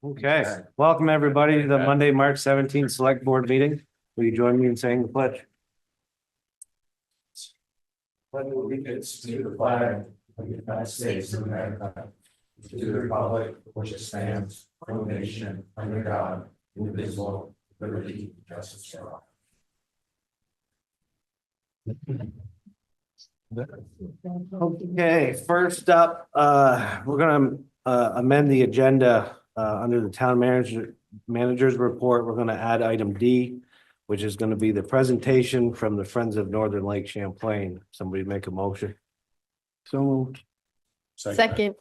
Okay, welcome everybody to the Monday, March 17th Select Board meeting. Will you join me in saying the pledge? Pledge allegiance to the flag of the United States of America, to the republic which stands one nation under God, indivisible, with liberty and justice for all. Okay, first up, we're gonna amend the agenda under the town manager's report. We're gonna add item D, which is gonna be the presentation from the Friends of Northern Lake Champlain. Somebody make a motion. So moved. Second,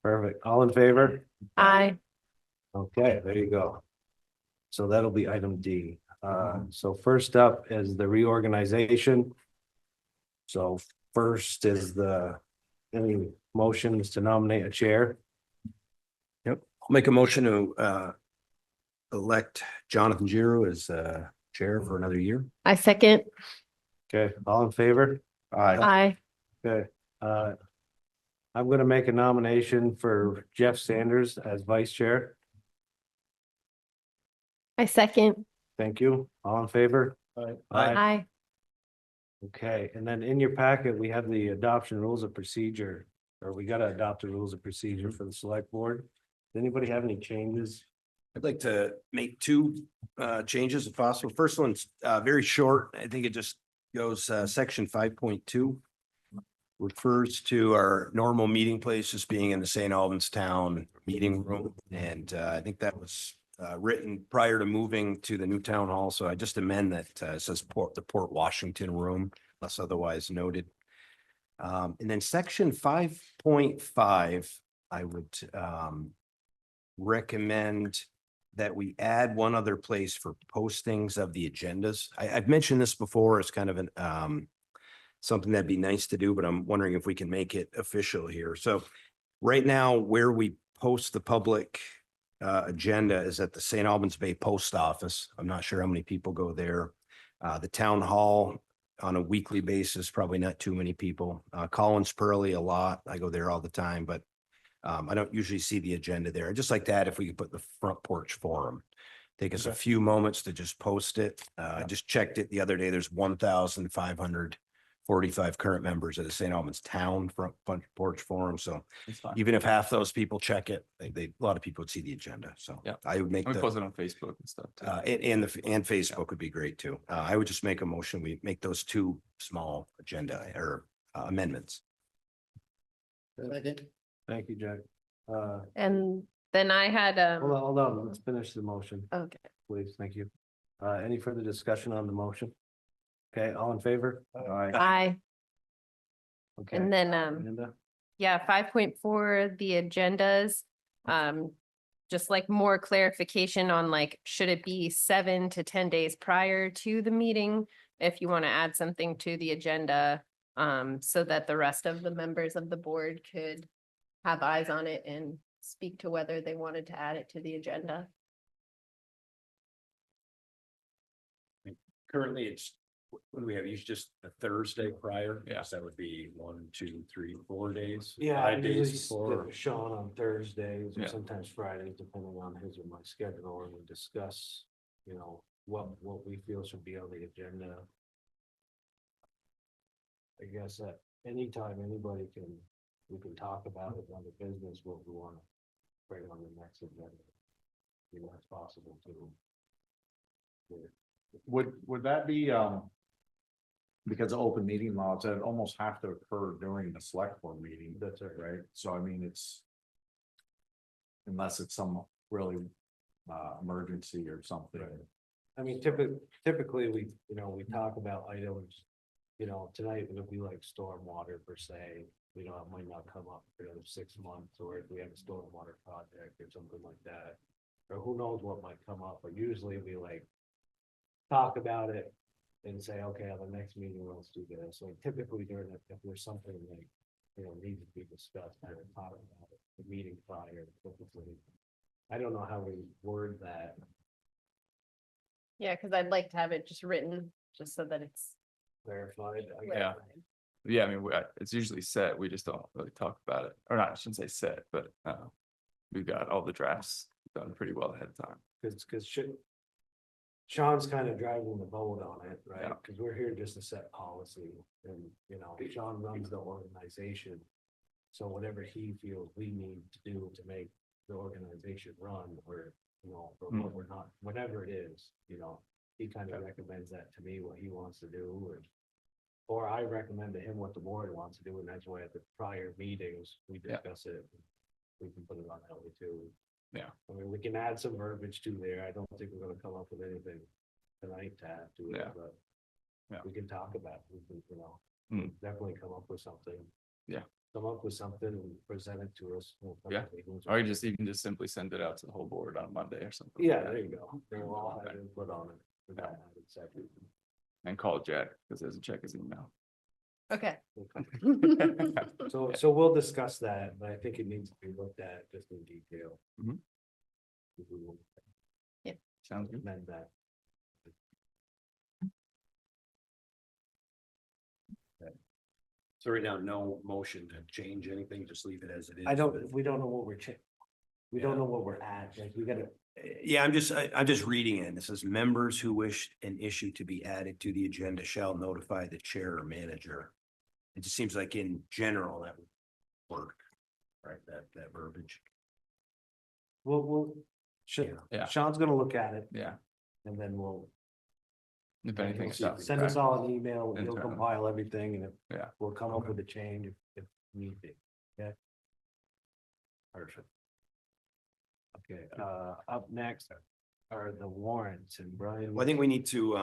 Perfect. All in favor? aye. Okay, there you go. So that'll be item D. So first up is the reorganization. So first is any motions to nominate a chair. I'll make a motion to elect Jonathan Giro as chair for another year. I second, Okay, all in favor? aye. Okay, I'm gonna make a nomination for Jeff Sanders as vice chair. I second, Thank you. All in favor? aye. Okay, and then in your packet, we have the adoption rules of procedure, or we gotta adopt the rules of procedure for the select board. Does anybody have any changes? I'd like to make two changes if possible. First one's very short. I think it just goes section 5.2. Refers to our normal meeting places being in the St. Albans Town meeting room. And I think that was written prior to moving to the new town hall. So I just amend that it says the Port Washington room, unless otherwise noted. And then section 5.5, I would recommend that we add one other place for postings of the agendas. I've mentioned this before as kind of an something that'd be nice to do, but I'm wondering if we can make it official here. So right now, where we post the public agenda is at the St. Albans Bay Post Office. I'm not sure how many people go there. The town hall on a weekly basis, probably not too many people. Collins Pearly a lot. I go there all the time, but I don't usually see the agenda there. I'd just like to add if we could put the front porch forum. Take us a few moments to just post it. I just checked it the other day. There's 1,545 current members of the St. Albans Town Front Porch Forum. So even if half those people check it, a lot of people would see the agenda. So Yeah. I would make We post the, it on Facebook and stuff too. and Facebook would be great too. I would just make a motion. We make those two small agenda or amendments. Thank you, Jack. And then I had, Hold on, let's finish the motion, okay, please. Thank you. Any further discussion on the motion? Okay, all in favor? aye. Okay. And then, Amanda? yeah, 5.4, the agendas. Just like more clarification on like, should it be 7 to 10 days prior to the meeting? If you want to add something to the agenda, so that the rest of the members of the board could have eyes on it and speak to whether they wanted to add it to the agenda. Currently, it's, what do we have? Usually just a Thursday prior. Yeah. So that would be 1, 2, 3, 4 days. Yeah, 5 days before. Sean on Thursdays or Yeah. sometimes Fridays, depending on his or my schedule, and we discuss, what we feel should be on the agenda. I guess at any time, we can talk about it on the business, what we want to bring on the next agenda. That's possible too. Would that be, because of open meeting law, it almost have to occur during the select board meeting? That's it. Right, so I mean, unless it's some really emergency or something. I mean, typically, we talk about items, tonight would be like stormwater per se. It might not come up for another 6 months, or if we have a stormwater project or something like that. Or who knows what might come up, but usually we like talk about it and say, okay, on the next meeting, let's do this. So typically during it, if there's something like, needs to be discussed, I would talk about it, the meeting prior, typically. I don't know how we word that. Yeah, because I'd like to have it just written, just so that it's. Verified. Yeah. Yeah, I mean, it's usually set. We just don't really talk about it. Or not, I shouldn't say set, but we've got all the drafts done pretty well ahead of time. Cause Sean's kind of driving the boat on it, right? Yeah. Cause we're here just to set policy and, you know, Sean runs the organization. So whatever he feels we need to do to make the organization run, or, you know, or what we're not, whatever it is, you know. He kind of recommends that to me, what he wants to do, or I recommend to him what the board wants to do, and that's why at the prior meetings, we Yeah. discuss it. We can put it on that way too. Yeah. I mean, we can add some verbiage to there. I don't think we're gonna come up with anything tonight to add to it, Yeah. but. Yeah. We can talk about, it. We can, you know, Mm. definitely come up with something. Yeah. Come up with something and present it to us. We'll come Yeah. up with meetings. Or you can just simply send it out to the whole board on Monday or something. Yeah, there you go. They'll all have input on it. for that added section. And call Jack, because there's a check his email. Okay. So we'll discuss that, but I think it needs to be looked at just in detail. Mhm. If we will Sounds good. amend that. So right now, no motion to change anything, just leave it as it is. We don't know what we're we don't know what we're at, like, we gotta, Yeah, I'm just reading it. It says members who wish an issue to be added to the agenda shall notify the chair or manager. It just seems like in general that would work, right? That verbiage. we'll, Yeah. Sean's gonna look at it, Yeah, and then we'll if anything. send us all an email, we'll Internal. compile everything, and Yeah. we'll come up with a change if need be, okay? Perfect. Okay, up next are the warrants, and Brian. Well, I think we need to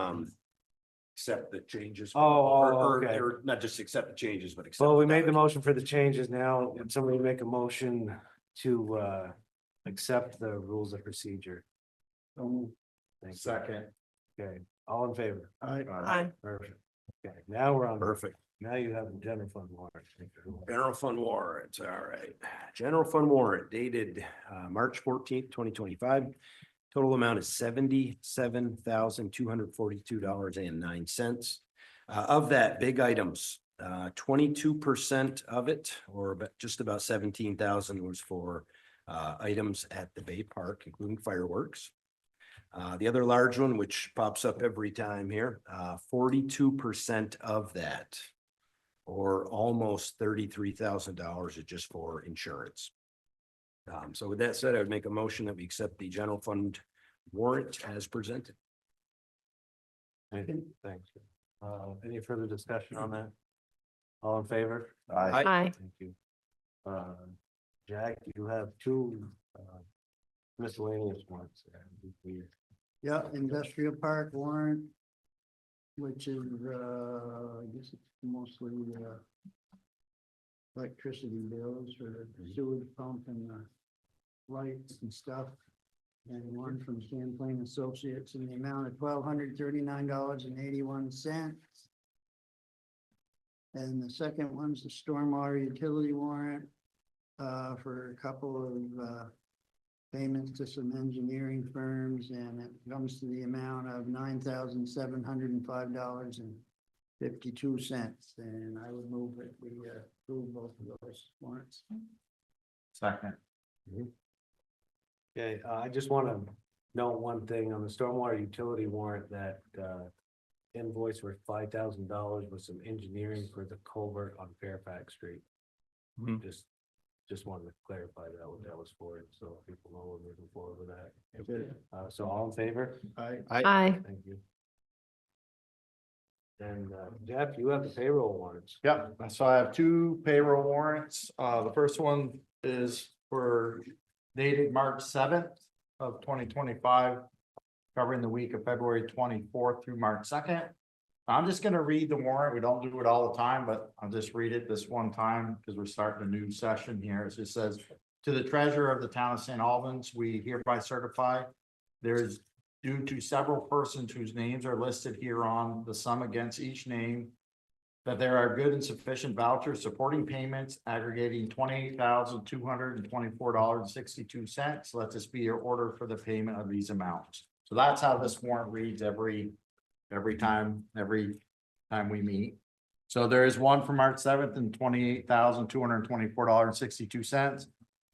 accept the changes. Oh, okay. Or not just accept the changes, but accept. Well, we made the document. motion for the changes now. Would somebody make a motion to accept the rules of procedure? Thank you. Second. Okay, all in favor? Aye. Perfect. Okay, now we're on, Perfect. now you have the general fund warrant. General fund warrant, all right. General fund warrant dated March 14th, 2025. Total amount is $77,242.09. Of that, big items, 22% of it, or just about 17,000 was for items at the Bay Park, including fireworks. The other large one, which pops up every time here, 42% of that, or almost $33,000 is just for insurance. So with that said, I would make a motion that we accept the general fund warrant as presented. Thanks. Any further discussion on that? All in favor? Aye. Aye. Thank you. Jack, you have two miscellaneous ones. Yeah, industrial park warrant. Which is, I guess it's mostly, electricity bills for the sewage pump and the lights and stuff. And one from Champlain Associates in the amount of $1,239.81. And the second one's the stormwater utility warrant, for a couple of, payments to some engineering firms, and it comes to the amount of $9,705.52. And I would move that we approve both of those warrants. Second. Okay, I just want to note one thing on the stormwater utility warrant, that invoice for $5,000 with some engineering for the culvert on Fairfax Street. Mhm. Just wanted to clarify that what that was for, so people know we're moving forward with that. Good. So all in favor? Aye. Thank you. And Jeff, you have the payroll warrants. Yep, so I have two payroll warrants. The first one is for dated March 7th of 2025. Covering the week of February 24th through March 2nd. I'm just gonna read the warrant. We don't do it all the time, but I'll just read it this one time because we're starting a new session here. It just says, to the treasurer of the town of St. Albans, we hereby certify there's due to several persons whose names are listed here on the sum against each name, that there are good and sufficient vouchers supporting payments aggregating $28,224.62. Let this be your order for the payment of these amounts. So that's how this warrant reads every time we meet. So there is one for March 7th and $28,224.62.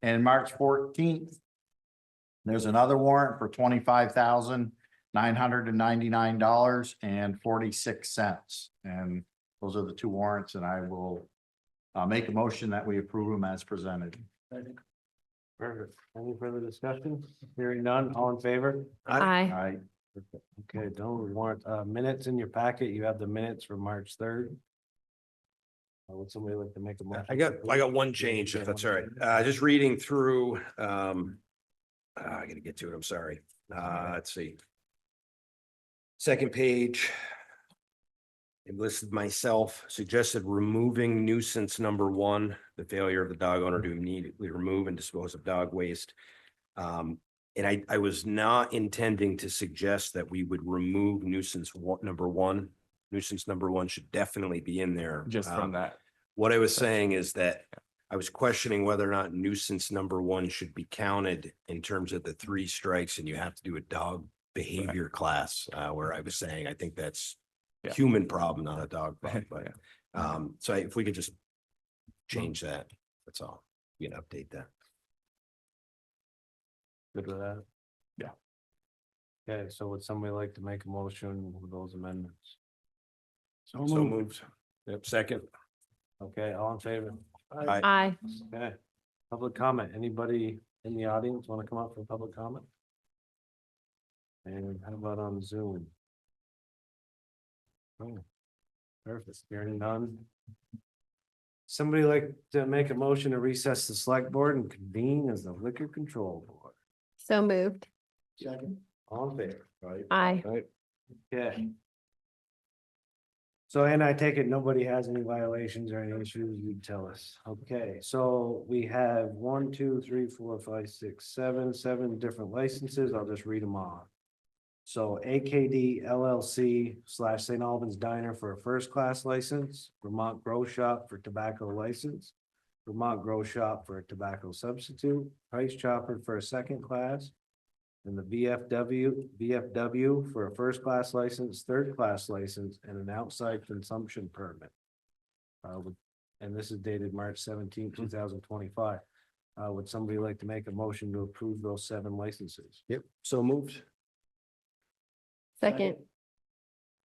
And March 14th, There's another warrant for $25,999.46. And those are the two warrants, and I will make a motion that we approve them as presented. Perfect. Any further discussion? Hearing none, all in favor? Aye. I, Okay, don't warrant, minutes in your packet. You have the minutes for March 3rd. Would somebody like to make a motion? I got one change, if that's all right. Just reading through, I gotta get to it, I'm sorry. Let's see. Second page. It listed myself, suggested removing nuisance number 1, the failure of the dog owner to immediately remove and dispose of dog waste. And I was not intending to suggest that we would remove number one. Nuisance number 1 should definitely be in there. Just from that. What I was saying is that I was questioning whether or not nuisance number 1 should be counted in terms of the 3 strikes, and you have to do a dog behavior class, where I was saying, I think that's Yeah. human problem, not a dog problem, Yeah. but, so if we could just change that, that's all. You can update that. Good with that? Yeah. Okay, so would somebody like to make a motion with those amendments? So moved. Yep, second. Okay, all in favor? Aye. Aye. Okay, public comment. Anybody in the audience want to come up for public comment? And how about on Zoom? Oh, perfect. Hearing none. Somebody like to make a motion to recess the select board and convene as the liquor control board? So moved. Second. All in favor, right? Aye. Okay. So, and I take it nobody has any violations or any issues, you tell us. Okay, so we have 1, 2, 3, 4, 5, 6, 7 different licenses. I'll just read them off. So AKD LLC / St. Albans Diner for a first class license, Vermont Grow Shop for tobacco license, Vermont Grow Shop for a tobacco substitute, Price Chopper for a second class, and the VFW for a first class license, third class license, and an outside consumption permit. And this is dated March 17th, 2025. Would somebody like to make a motion to approve those 7 licenses? Yep, so moved. Second.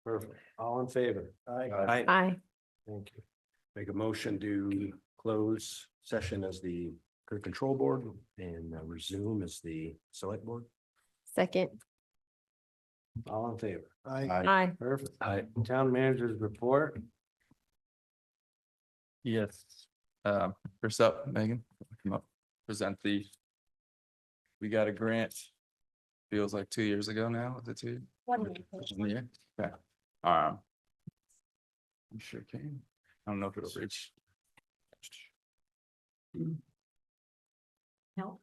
Perfect. All in favor? Aye. Aye. Thank you. Make a motion to close session as the liquor control board and resume as the select board. Second. All in favor? Aye. Perfect. Town managers report. Yes. First up, Megan, come up, present the. We got a grant. Feels like 2 years ago now, is it 2? 1 year. 1 year, okay. I'm sure can. I don't know if it'll reach. No.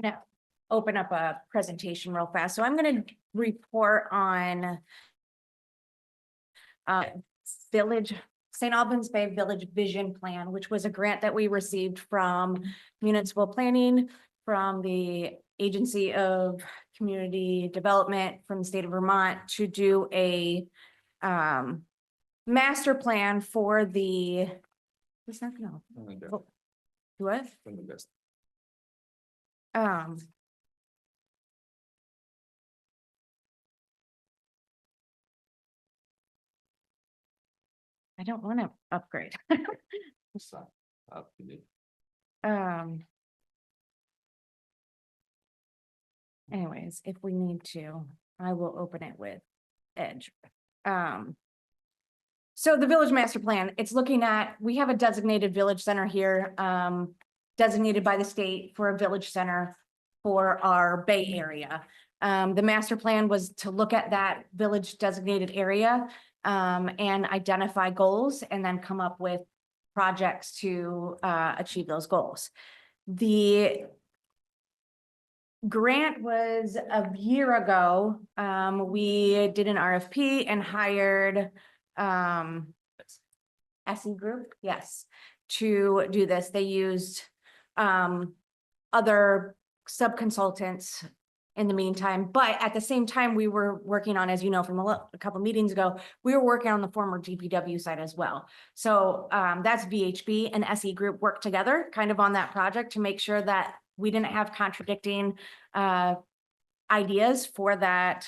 Gonna open up a presentation real fast. So I'm gonna report on Village, St. Albans Bay Village Vision Plan, which was a grant that we received from municipal planning, from the Agency of Community Development from the state of Vermont to do a master plan for the. It's not gonna. What? I don't want to upgrade. Anyways, if we need to, I will open it with Edge. So the village master plan, it's looking at, we have a designated village center here, designated by the state for a village center for our Bay area. The master plan was to look at that village designated area and identify goals and then come up with projects to achieve those goals. The grant was a year ago. We did an RFP and hired SE Group, yes, to do this. They used other sub-consultants in the meantime. But at the same time, we were working on, as you know, from a couple meetings ago, we were working on the former DPW site as well. So that's VHB and SE Group worked together kind of on that project to make sure that we didn't have contradicting ideas for that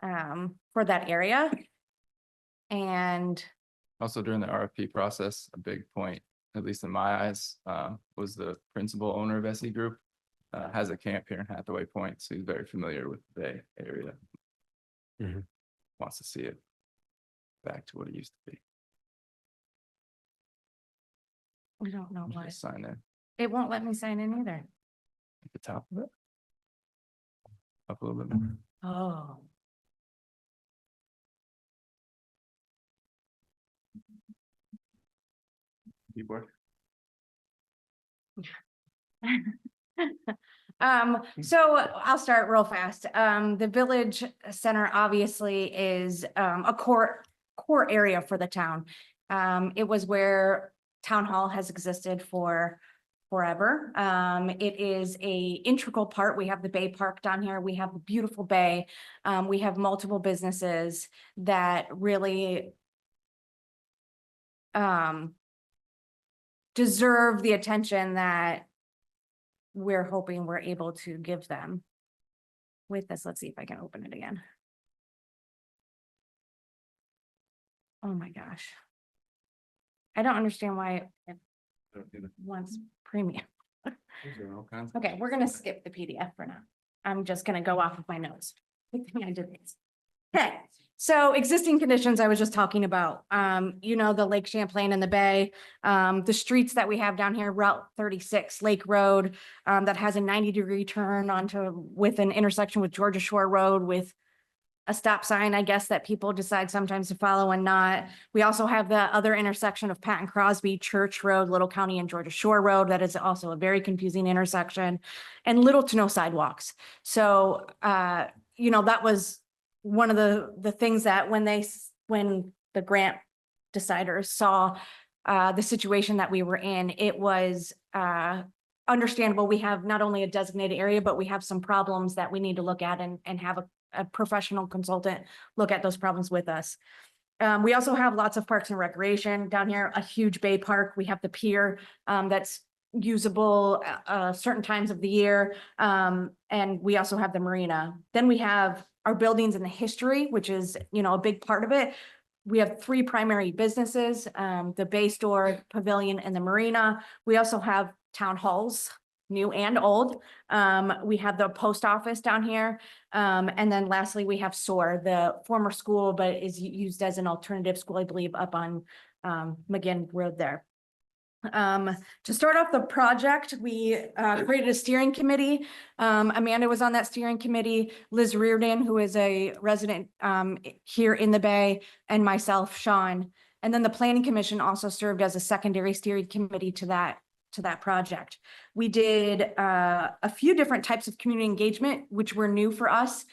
area. And Also during the RFP process, a big point, at least in my eyes, was the principal owner of SE Group. Has a camp here in Hathaway Point, so he's very familiar with the Bay area. Mhm. Wants to see it back to what it used to be. we don't know why. Just sign in It won't let me sign in either. at the top of it. Up a little bit more. Oh. Keyboard. So I'll start real fast. The village center obviously is a core area for the town. It was where town hall has existed for forever. It is a integral part. We have the Bay Park down here. We have a beautiful bay. We have multiple businesses that really deserve the attention that we're hoping we're able to give them. With this, let's see if I can open it again. Oh my gosh. I don't understand why it wants premium. Okay, we're gonna skip the PDF for now. I'm just gonna go off of my notes. Good thing I did this. Okay, so existing conditions I was just talking about, you know, the Lake Champlain and the Bay, the streets that we have down here, Route 36, Lake Road, that has a 90-degree turn with an intersection with Georgia Shore Road with a stop sign, I guess, that people decide sometimes to follow and not. We also have the other intersection of Patton Crosby, Church Road, Little County and Georgia Shore Road. That is also a very confusing intersection, and little to no sidewalks. So, you know, that was one of the things that when the grant deciders saw the situation that we were in, it was understandable. We have not only a designated area, but we have some problems that we need to look at and have a professional consultant look at those problems with us. We also have lots of parks and recreation down here, a huge bay park. We have the pier that's usable certain times of the year. And we also have the marina. Then we have our buildings and the history, which is, you know, a big part of it. We have 3 primary businesses, the Bay Store, Pavilion, and the marina. We also have town halls, new and old. We have the post office down here. And then lastly, we have SOAR, the former school, but is used as an alternative school, I believe, up on McGinn Road there. To start off the project, we created a steering committee. Amanda was on that steering committee, Liz Reardon, who is a resident here in the Bay, and myself, Sean. And then the planning commission also served as a secondary steering committee to that project. We did a few different types of community engagement, which were new for us.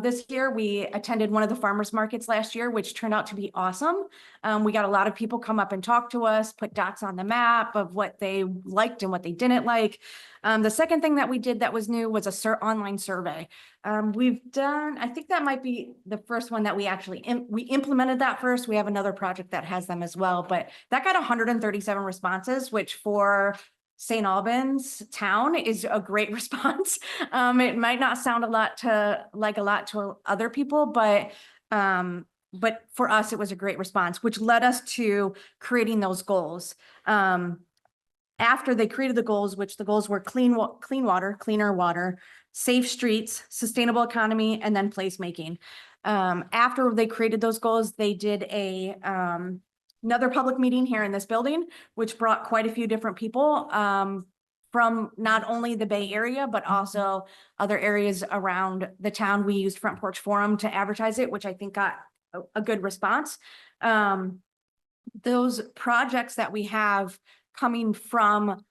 This year, we attended one of the farmers markets last year, which turned out to be awesome. We got a lot of people come up and talk to us, put dots on the map of what they liked and what they didn't like. The second thing that we did that was new was a online survey. We've done, I think that might be the first one that we actually, we implemented that first. We have another project that has them as well, but that got 137 responses, which for St. Albans town is a great response. It might not sound a lot to other people, but for us, it was a great response, which led us to creating those goals. After they created the goals, which the goals were clean water, cleaner water, safe streets, sustainable economy, and then placemaking. After they created those goals, they did another public meeting here in this building, which brought quite a few different people from not only the Bay Area, but also other areas around the town. We used Front Porch Forum to advertise it, which I think got a good response. Those projects that we have coming from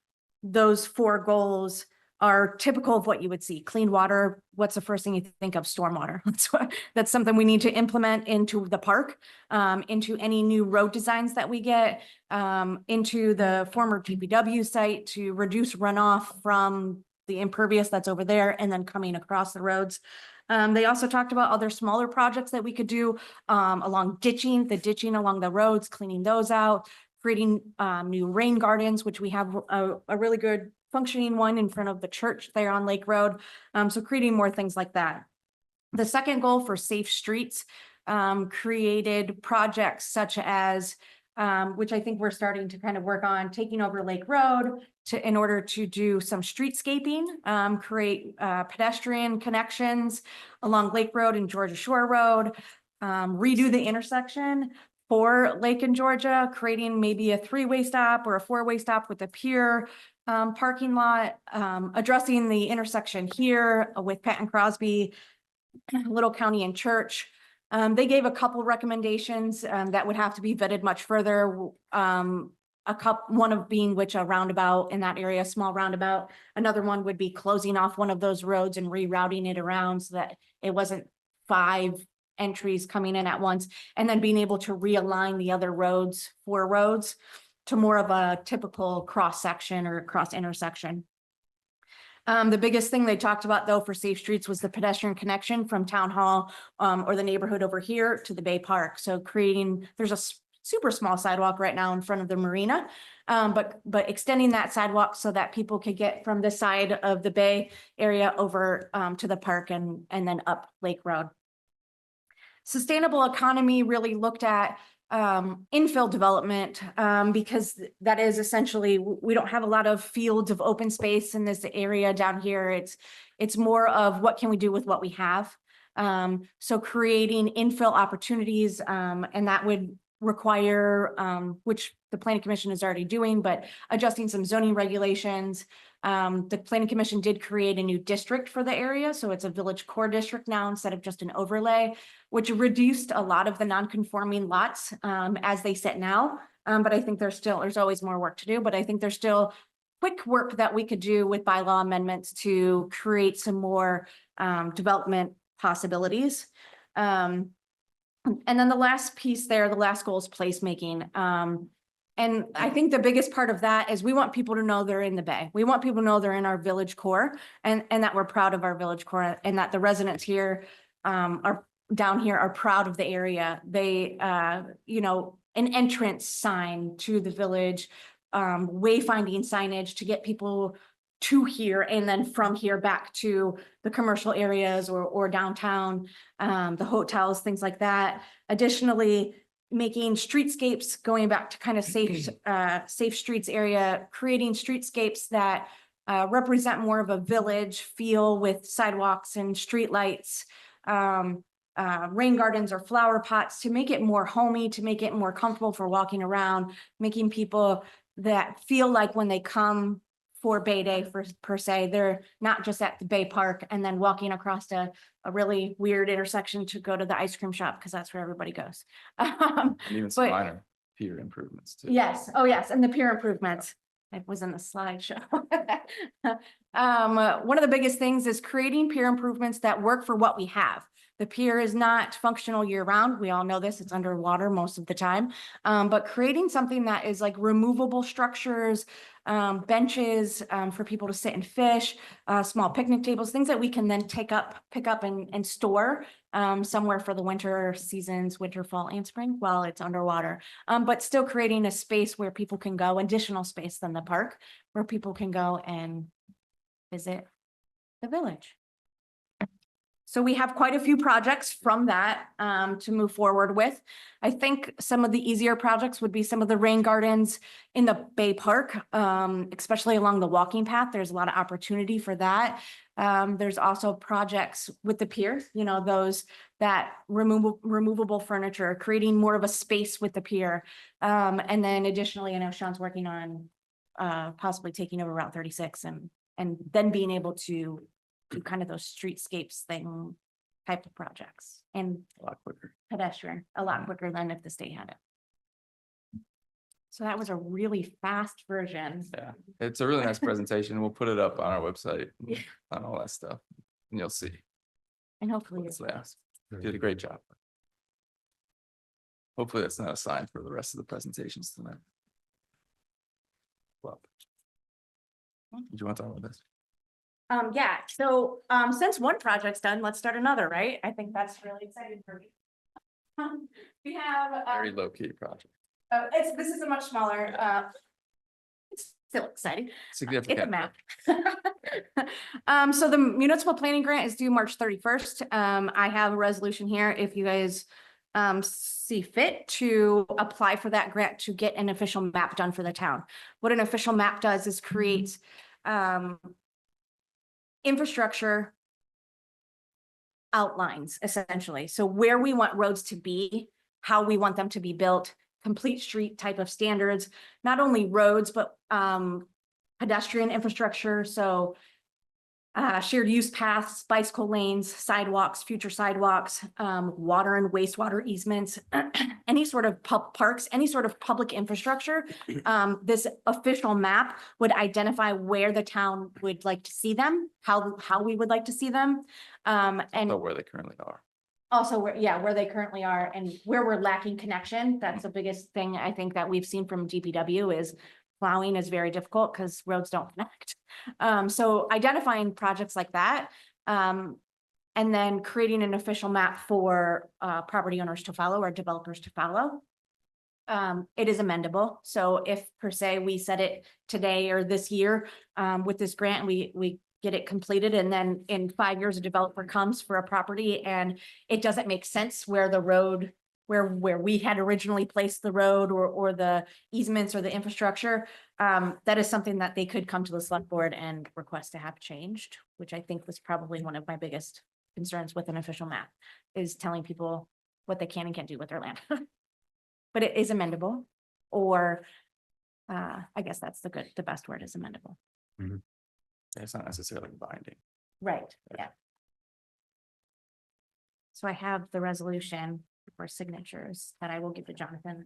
those 4 goals are typical of what you would see. Clean water, what's the first thing you think of? Stormwater. That's something we need to implement into the park, into any new road designs that we get, into the former DPW site to reduce runoff from the impervious that's over there and then coming across the roads. They also talked about other smaller projects that we could do along the ditching along the roads, cleaning those out, creating new rain gardens, which we have a really good functioning one in front of the church there on Lake Road. So creating more things like that. The second goal for safe streets created projects such as which I think we're starting to kind of work on, taking over Lake Road in order to do some streetscaping, create pedestrian connections along Lake Road and Georgia Shore Road, redo the intersection for Lake and Georgia, creating maybe a 3-way stop or a 4-way stop with a pier parking lot, addressing the intersection here with Patton Crosby, Little County and Church. They gave a couple recommendations that would have to be vetted much further. One of being which a roundabout in that area, small roundabout. Another one would be closing off one of those roads and rerouting it around so that it wasn't 5 entries coming in at once, and then being able to realign the other roads, 4 roads, to more of a typical cross section or cross intersection. The biggest thing they talked about though for safe streets was the pedestrian connection from Town Hall or the neighborhood over here to the Bay Park. So there's a super small sidewalk right now in front of the marina, but extending that sidewalk so that people could get from this side of the Bay area over to the park and then up Lake Road. Sustainable economy really looked at infill development because that is essentially, we don't have a lot of fields of open space in this area down here. It's more of what can we do with what we have. So creating infill opportunities and that would require, which the Planning Commission is already doing, but adjusting some zoning regulations. The Planning Commission did create a new district for the area. So it's a village core district now instead of just an overlay, which reduced a lot of the non-conforming lots as they sit now. But I think there's always more work to do, but I think there's still quick work that we could do with bylaw amendments to create some more development possibilities. And then the last piece there, the last goal is placemaking. And I think the biggest part of that is we want people to know they're in the Bay. We want people to know they're in our village core and that we're proud of our village core and that the residents here are down here are proud of the area. They, you know, an entrance sign to the village, wayfinding signage to get people to here and then from here back to the commercial areas or downtown, the hotels, things like that. Additionally, making streetscapes, going back to kind of safe streets area, creating streetscapes that represent more of a village feel with sidewalks and streetlights, rain gardens or flower pots to make it more homey, to make it more comfortable for walking around, making people that feel like when they come for Bay Day per se, they're not just at the Bay Park and then walking across a really weird intersection to go to the ice cream shop because that's where everybody goes. And even some But- minor pier improvements too. Yes, oh yes, and the pier improvements. It was in the slideshow. One of the biggest things is creating pier improvements that work for what we have. The pier is not functional year round. We all know this, it's underwater most of the time. But creating something that is like removable structures, benches for people to sit and fish, small picnic tables, things that we can then pick up and store somewhere for the winter seasons, winter, fall, and spring while it's underwater. But still creating a space where people can go, additional space than the park, where people can go and visit the village. So we have quite a few projects from that to move forward with. I think some of the easier projects would be some of the rain gardens in the Bay Park, especially along the walking path. There's a lot of opportunity for that. There's also projects with the pier, you know, those that removable furniture, creating more of a space with the pier. And then additionally, I know Sean's working on possibly taking over Route 36 and then being able to do kind of those streetscapes thing type of projects and A lot quicker. pedestrian a lot quicker than if the state had it. So that was a really fast version. Yeah, it's a really nice presentation. We'll put it up on our website Yeah. on all that stuff. And you'll see. And hopefully It's it's there. Did a great job. Hopefully that's not a sign for the rest of the presentations tonight. Well. Did you want to talk about this? Yeah, so, since one project's done, let's start another, right? I think that's really exciting for me. We have, Very low key project, this is a much smaller, it's still exciting. It's a significant. map. So the municipal planning grant is due March 31st. I have a resolution here if you guys see fit to apply for that grant to get an official map done for the town. What an official map does is create infrastructure outlines, essentially. So where we want roads to be, how we want them to be built, complete street type of standards, not only roads, but pedestrian infrastructure. So shared use paths, bicycle lanes, sidewalks, future sidewalks, water and wastewater easements, any sort of parks, any sort of public infrastructure. This official map would identify where the town would like to see them, how we would like to see them. And So where they currently are. also where they currently are and where we're lacking connection. That's the biggest thing I think that we've seen from DPW is plowing is very difficult because roads don't connect. So identifying projects like that, and then creating an official map for property owners to follow or developers to follow. It is amendable. So if per se we set it today or this year with this grant, we get it completed, and then in 5 years a developer comes for a property and it doesn't make sense where the road where we had originally placed the road or the easements or the infrastructure, that is something that they could come to the select board and request to have changed, which I think was probably one of my biggest concerns with an official map, is telling people what they can and can't do with their land. But it is amendable, or I guess that's the best word is amendable. It's not necessarily binding. Right, yeah. So I have the resolution for signatures that I will give to Jonathan.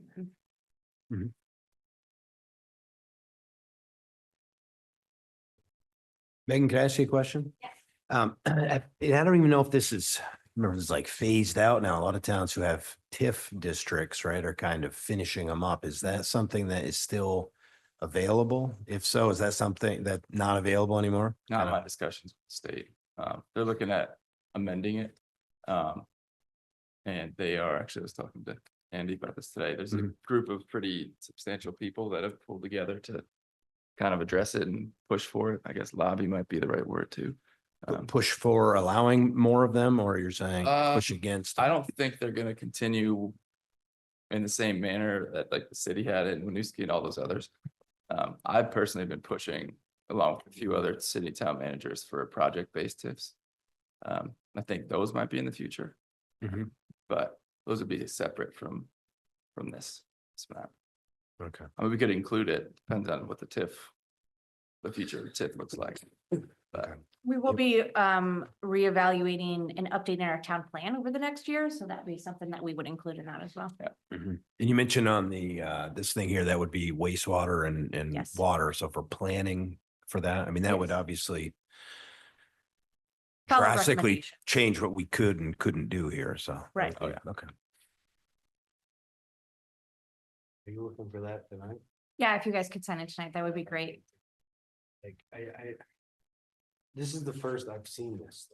Megan, can I ask you a question? Yes. I don't even know if this is, remember, it's like phased out now. A lot of towns who have TIF districts, right, are kind of finishing them up. Is that something that is still available? If so, is that something that not available anymore? Not my discussions with the state. They're looking at amending it. And they are, actually, I was talking to Andy about this today. There's a group of pretty substantial people that have pulled together to kind of address it and push for it. I guess lobby might be the right word too. Push for allowing more of them, or you're saying push against? I don't think they're gonna continue in the same manner that like the city had it in Winooski and all those others. I've personally been pushing along with a few other city town managers for project-based TIFs. I think those might be in the future. But those would be separate from this map. Okay. I mean, we could include it, depends on what the future of the TIF looks like. But We will be reevaluating and updating our town plan over the next year, so that'd be something that we would include in that as well. And you mentioned on the this thing here, that would be wastewater and Yes. water. So for planning for that, I mean, that would Yes. obviously Follow drastically recommendation. change what we could and couldn't do here. So. Right. Oh, yeah. Okay. Are you looking for that tonight? Yeah, if you guys could send it tonight, that would be great. Like, this is the first I've seen this.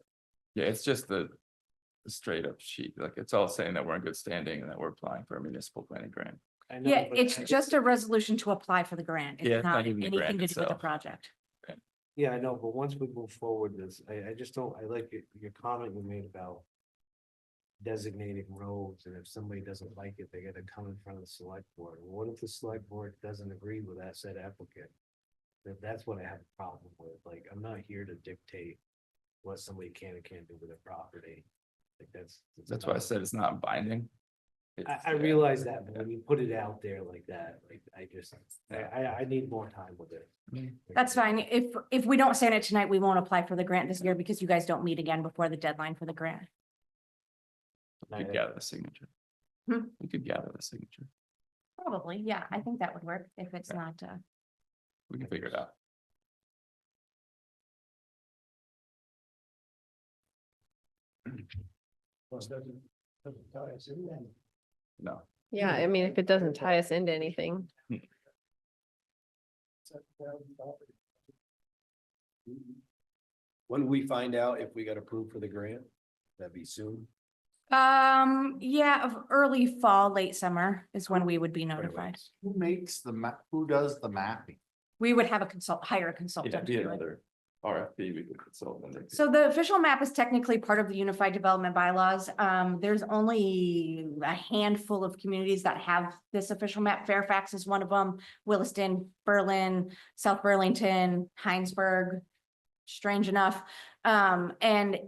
yeah, it's just the straight up sheet. Like it's all saying that we're in good standing and that we're applying for a municipal planning grant. I know, Yeah, but it's I- just a resolution to apply for the grant. Yeah, It's not even the anything grant to do with the itself. project. Yeah, I know, but once we move forward this, I just don't, I like your comment you made about designating roads, and if somebody doesn't like it, they gotta come in front of the select board. Well, what if the select board doesn't agree with that said applicant? That's what I have a problem with. Like, I'm not here to dictate what somebody can and can't do with their property. Like, That's why I said it's not binding. I realize that, but when you put it out there like that, like, I need more time with it. That's fine. If we don't send it tonight, we won't apply for the grant this year because you guys don't meet again before the deadline for the grant. We could gather the signature. Hmm? We could gather the signature. Probably, yeah, I think that would work if it's not, We can figure it out. No. Yeah, I mean, if it doesn't tie us into anything. When we find out if we got approved for the grant, that'd be soon. Yeah, of early fall, late summer is when we would be notified. Who makes the map, who does the mapping? We would have hire a Yeah, consultant. to be do it. another RFP we could consult on. So the official map is technically part of the Unified Development Bylaws. There's only a handful of communities that have this official map. Fairfax is one of them, Williston, Berlin, South Burlington, Heinsberg, strange enough. And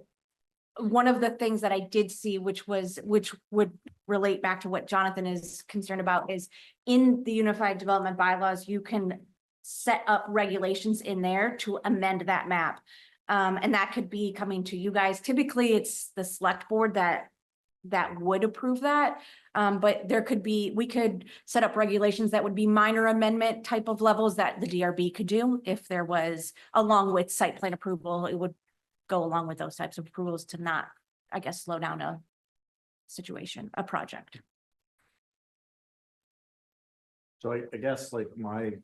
one of the things that I did see, which would relate back to what Jonathan is concerned about, is in the Unified Development Bylaws, you can set up regulations in there to amend that map. And that could be coming to you guys. Typically, it's the select board that would approve that. But we could set up regulations that would be minor amendment type of levels that the DRB could do if there was, along with site plan approval, it would go along with those types of approvals to not, I guess, slow down a situation, a project. So I guess like my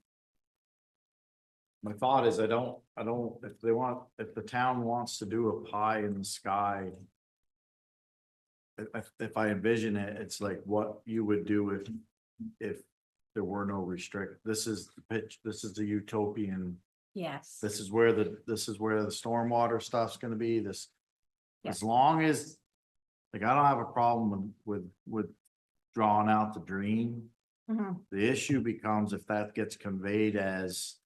thought is I don't, if the town wants to do a pie in the sky. If I envision it, it's like what you would do if there were no this is the pitch, this is the utopian. Yes. This is where the stormwater stuff's gonna be, this. Yes. As long as, like, I don't have a problem with drawing out the dream. Mhm. The issue becomes if that gets conveyed as,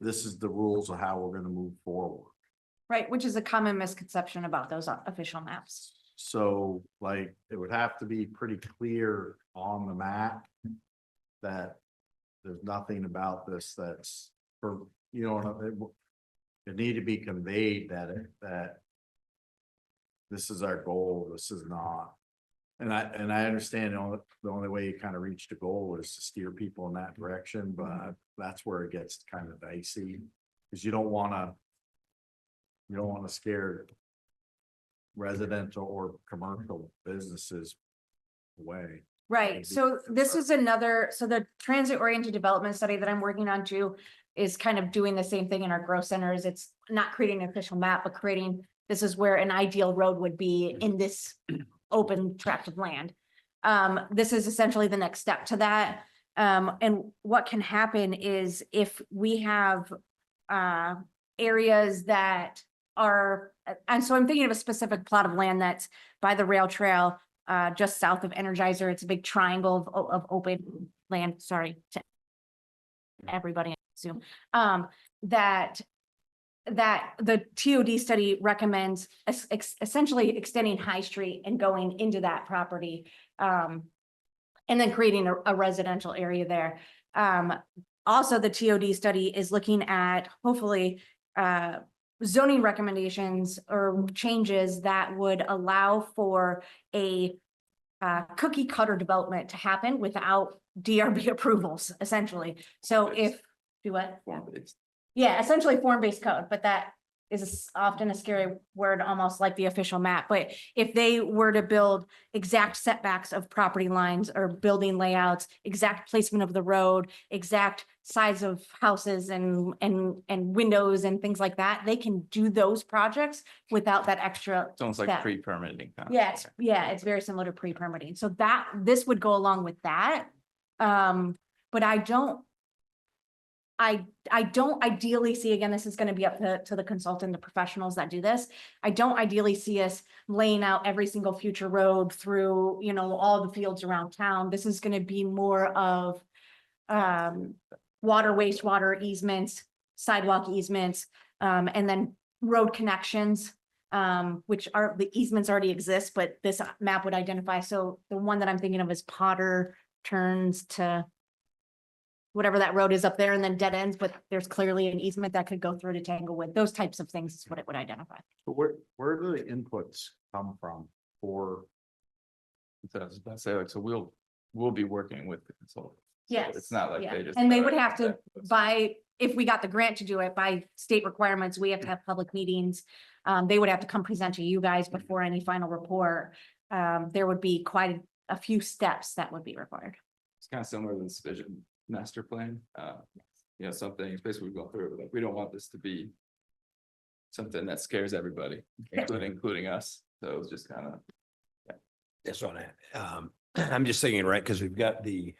this is the rules of how we're gonna move forward. Right, which is a common misconception about those official maps. So like, it would have to be pretty clear on the map that there's nothing about this that's for, it need to be conveyed that this is our goal, this is not. And I understand the only way you kind of reach the goal is to steer people in that direction, but that's where it gets kind of dicey. Cause you don't wanna scare residential or commercial businesses away. Right, so this is so the transit oriented development study that I'm working on too is kind of doing the same thing in our growth centers. It's not creating an official map, but this is where an ideal road would be in this open tract of land. This is essentially the next step to that. And what can happen is if we have areas that are, and so I'm thinking of a specific plot of land that's by the rail trail, just south of Energizer. It's a big triangle of open land, sorry to everybody, I assume, that the TOD study recommends essentially extending High Street and going into that property, and then creating a residential area there. Also, the TOD study is looking at hopefully zoning recommendations or changes that would allow for a cookie cutter development to happen without DRB approvals, essentially. So do what? Form-based. Yeah, essentially form-based code, but that is often a scary word, almost like the official map. But if they were to build exact setbacks of property lines or building layouts, exact placement of the road, exact size of houses and windows and things like that, they can do those projects without that extra. It's almost like step. pre-permitting. kind of. Yeah, it's very similar to pre-permitting. So this would go along with that. But I don't ideally see, again, this is going to be up to the consultant, the professionals that do this. I don't ideally see us laying out every single future road through, all the fields around town. This is going to be more of water, wastewater easements, sidewalk easements, and then road connections, which are the easements already exist, but this map would identify. So the one that I'm thinking of is Potter turns to whatever that road is up there and then dead ends, but there's clearly an easement that could go through to Tanglewood. Those types of things is what it would identify. But where do the inputs come from for? So I was about to say, like, so we'll be working with the consultant. So Yes. It's not like Yeah. they just. And they would have to direct us. by, if we got the grant to do it by state requirements, we have to have public meetings. They would have to come present to you guys before any final report. There would be quite a few steps that would be required. It's kind of similar to this vision master plan. Some things basically we go through, like, we don't want this to be something that scares everybody, including us. So it was just kind of, That's what I'm just thinking, right, because we've got the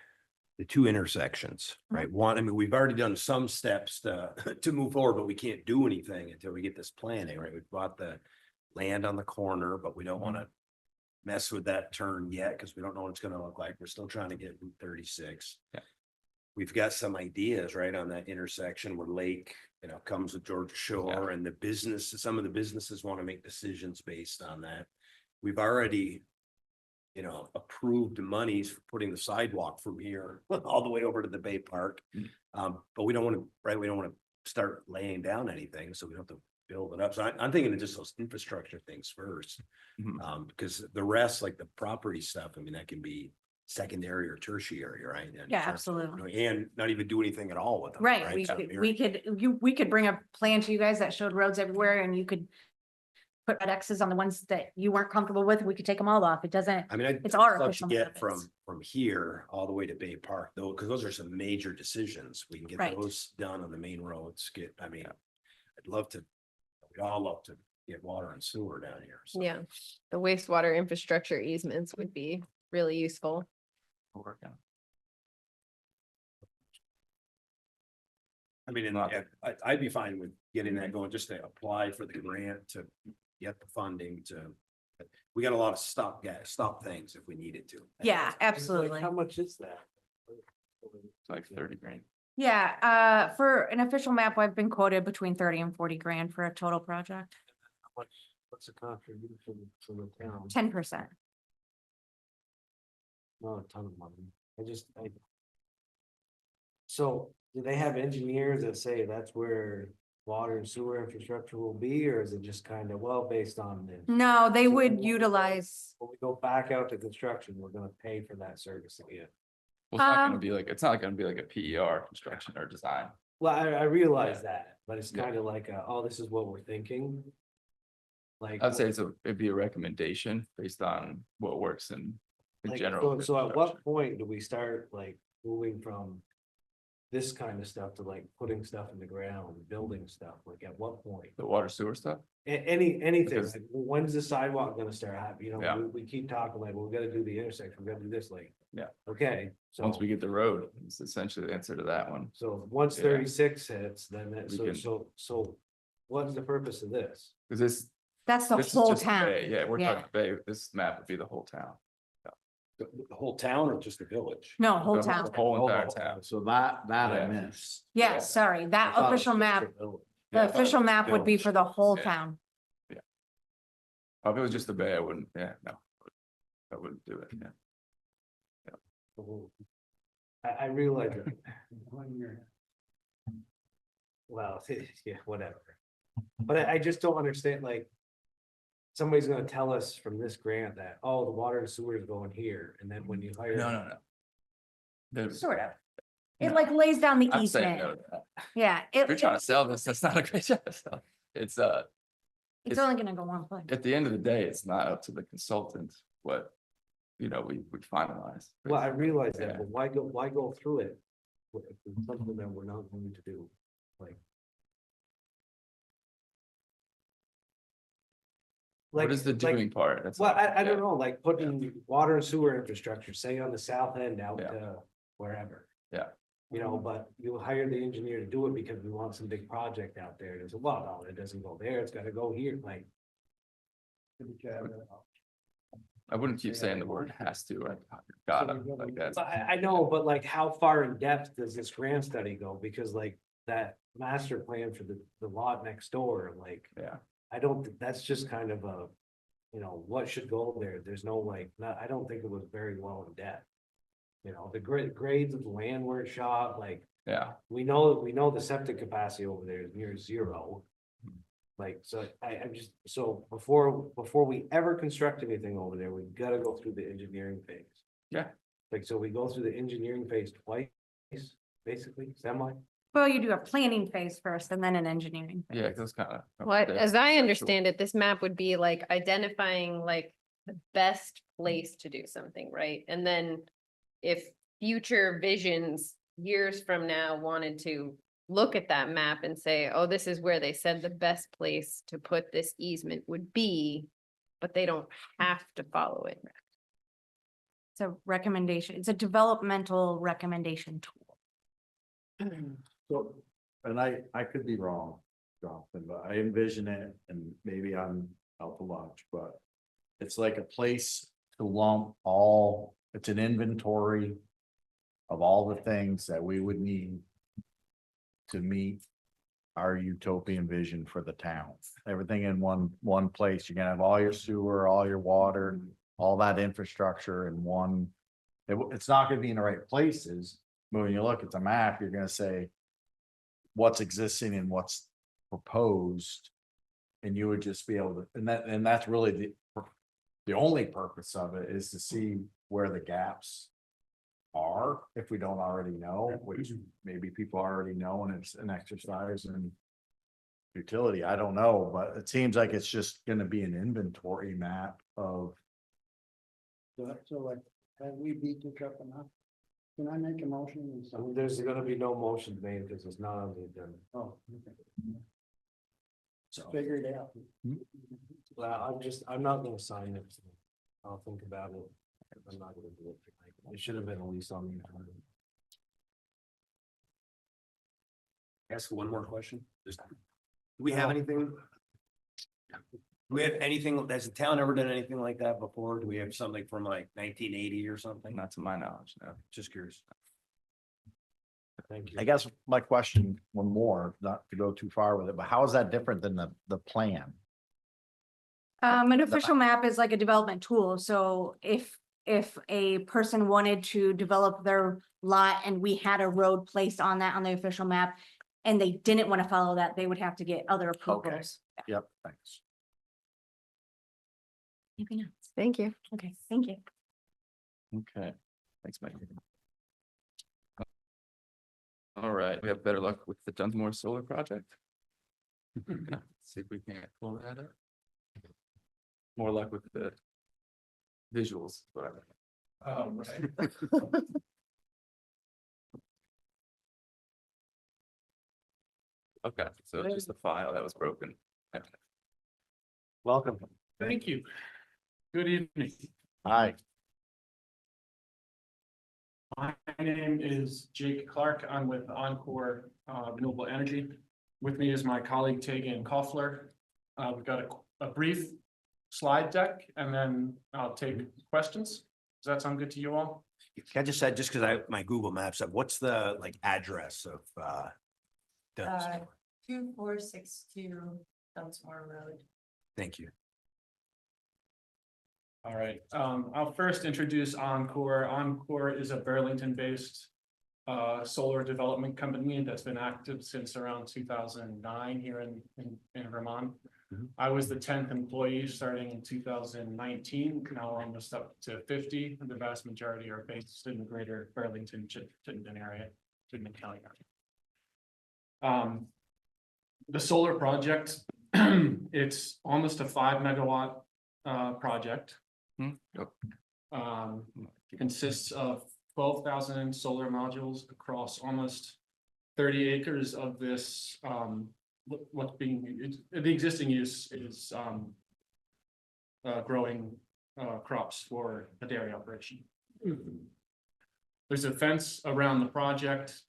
two intersections, right? One, I mean, we've already done some steps to move forward, but we can't do anything until we get this planning, right? We've bought the land on the corner, but we don't want to mess with that turn yet because we don't know what it's going to look like. We're still trying to get Route 36. Yeah. We've got some ideas, right, on that intersection where Lake, comes with Georgia Shore and the business, some of the businesses want to make decisions based on that. We've already approved monies for putting the sidewalk from here all the way over to the Bay Park. But we don't want to, right, we don't want to start laying down anything, so we don't have to build it up. So I'm thinking of just those infrastructure things first. Because the rest, like the property stuff, I mean, that can be secondary or tertiary, right? And Yeah, absolutely. And not even do anything at all with them. Right, we could bring a plan to you guys that showed roads everywhere and you could put red X's on the ones that you weren't comfortable with. We could take them all off. It doesn't, I mean, it's our love to official get map. from here all the way to Bay Park though, because those are some major decisions. We can get Right. those done on the main roads. I'd love to, we'd all love to get water and sewer down here. So. Yeah, the wastewater infrastructure easements would be really useful. we'll work on. I mean, and I'd be fine with getting that going, just to apply for the grant to get the funding we got a lot of stop things if we needed to. Yeah, Like, absolutely. how much is that? It's like 30 grand. Yeah, for an official map, I've been quoted between 30 and 40 grand for a total project, What's the contribution from the town? 10%. Not a ton of money. So do they have engineers that say that's where water and sewer infrastructure will be, or is it just kind of, well, based on this? No, they So would when we go- utilize, When we go back out to construction, we're gonna pay for that service again. Well, it's not gonna Um, be like, it's not gonna be like a PER construction or design. Well, I realize that, but it's kind of like, oh, this is what we're thinking. Like. I'd say it'd be a recommendation based on what works in Like, general. So at construction. what point do we start like moving from this kind of stuff to like putting stuff in the ground, building stuff? Like at what point? The water sewer stuff? Anything, Because- like, when's the sidewalk gonna start happening? Yeah. We keep talking like, well, we gotta do the intersection, we gotta do this, like. Yeah. Okay, so, Once we get the road, it's essentially the answer to that one. so once Yeah. 36 hits, then that, We so, can- so what's the purpose of this? Cause that's the this is whole just the town. bay. Yeah, we're Yeah. talking bay. This map would be the whole town. The whole town or just the village? No, whole The town. Whole entire town. So that I Yeah. missed. Yeah, sorry, I that thought it was official just map, the village. Yeah, I the thought it official was map would be village. for the whole Yeah. town. If it was just the bay, I wouldn't, no. I wouldn't do it, yeah. I realize that. Well, yeah, whatever. But I just don't understand, like. Somebody's gonna tell us from this grant that, oh, the water and sewer is going here, and then when you hire. No. The- Sort of. It like lays down the I'm saying easement. no to that. Yeah, If you're trying to sell this, that's not a great job. to sell. It's it's only gonna go one place. at the end of the day, it's not up to the consultant what, we finalize. Well, I realize that, Yeah. but why go through it? If it's something that we're not going to do, like. What is the like- doing part? That's Well, all. I don't Yeah. know, like putting water and sewer infrastructure, say on the south end out Yeah. to wherever. Yeah. You know, but you hire the engineer to do it because we want some big project out there. There's a, well, no, it doesn't go there, it's gotta go here, like. I wouldn't keep saying the word has to, gotta, like that's. I know, but like, how far in depth does this grant study go? Because like, that master plan for the lot next door, like. Yeah. I don't, that's just kind of a, what should go there? There's no like, I don't think it was very well in depth. The grades of the land were shot, like, Yeah, we know the septic capacity over there is near zero. Like, so I'm just, so before we ever construct anything over there, we've gotta go through the engineering phase. Yeah. Like, so we go through the engineering phase twice, basically, semi. Well, you do a planning phase first and then an engineering. phase. yeah, those kind of. What, as I understand it, this map would be like identifying like the best place to do something, right? And then if future visions years from now wanted to look at that map and say, oh, this is where they said the best place to put this easement would be, but they don't have to follow it. It's a recommendation. It's a developmental recommendation tool. So, and I could be wrong, Jonathan, but I envision it, and maybe I'm out to lunch, but it's like a place to lump all, it's an inventory of all the things that we would need to meet our utopian vision for the town. Everything in one place. You're gonna have all your sewer, all your water, all that infrastructure in one. It's not gonna be in the right places, but when you look at the map, you're gonna say what's existing and what's proposed. And you would just be able to, and that's really the only purpose of it is to see where the gaps are, if we don't already know, which maybe people already know, and it's an exercise in utility. I don't know, but it seems like it's just gonna be an inventory map of. So like, have we beat the truck enough? Can I make a motion? And So there's gonna be no motion made because it's not on the agenda. Oh, okay. So, Figure it out. well, I'm not gonna sign it. I'll think about it. I'm not gonna do it tonight. It should have been at least on the agenda. Ask one more question. Do we have anything? Do we have anything, has the town ever done anything like that before? Do we have something from like 1980 or something? Not to my knowledge, no. Just curious. Thank you. I guess my question, one more, not to go too far with it, but how is that different than the plan? An official map is like a development tool, so if a person wanted to develop their lot and we had a road placed on that on the official map. And they didn't want to follow that, they would have to get other approvals. Yep, thanks. Anything else? Thank you. Okay, thank you. Okay, thanks, Mike. All right, we have better luck with the Dunsmore Solar Project. See if we can't pull that up. More luck with the visuals, whatever. Oh, right. Okay, so it's just the file that was broken. Welcome. Thank you. Good evening. Hi, My name is Jake Clark. I'm with Encore Renewable Energy. With me is my colleague Tegan Koffler. We've got a brief slide deck and then I'll take questions. Does that sound good to you all? Can I just say, just because my Google Maps up, what's the like address of Dunsmore? 2462 Dunsmore Road. Thank you. All right, I'll first introduce Encore. Encore is a Burlington-based solar development company that's been active since around 2009 here in Vermont. Mhm. I was the 10th employee starting in 2019, now almost up to 50. The vast majority are based in the greater Burlington, Chittenden area, Chittenden County area. The solar project, it's almost a 5 megawatt project. Consists of 12,000 solar modules across almost 30 acres of this. What's being, the existing use is growing crops for a dairy operation. There's a fence around the project.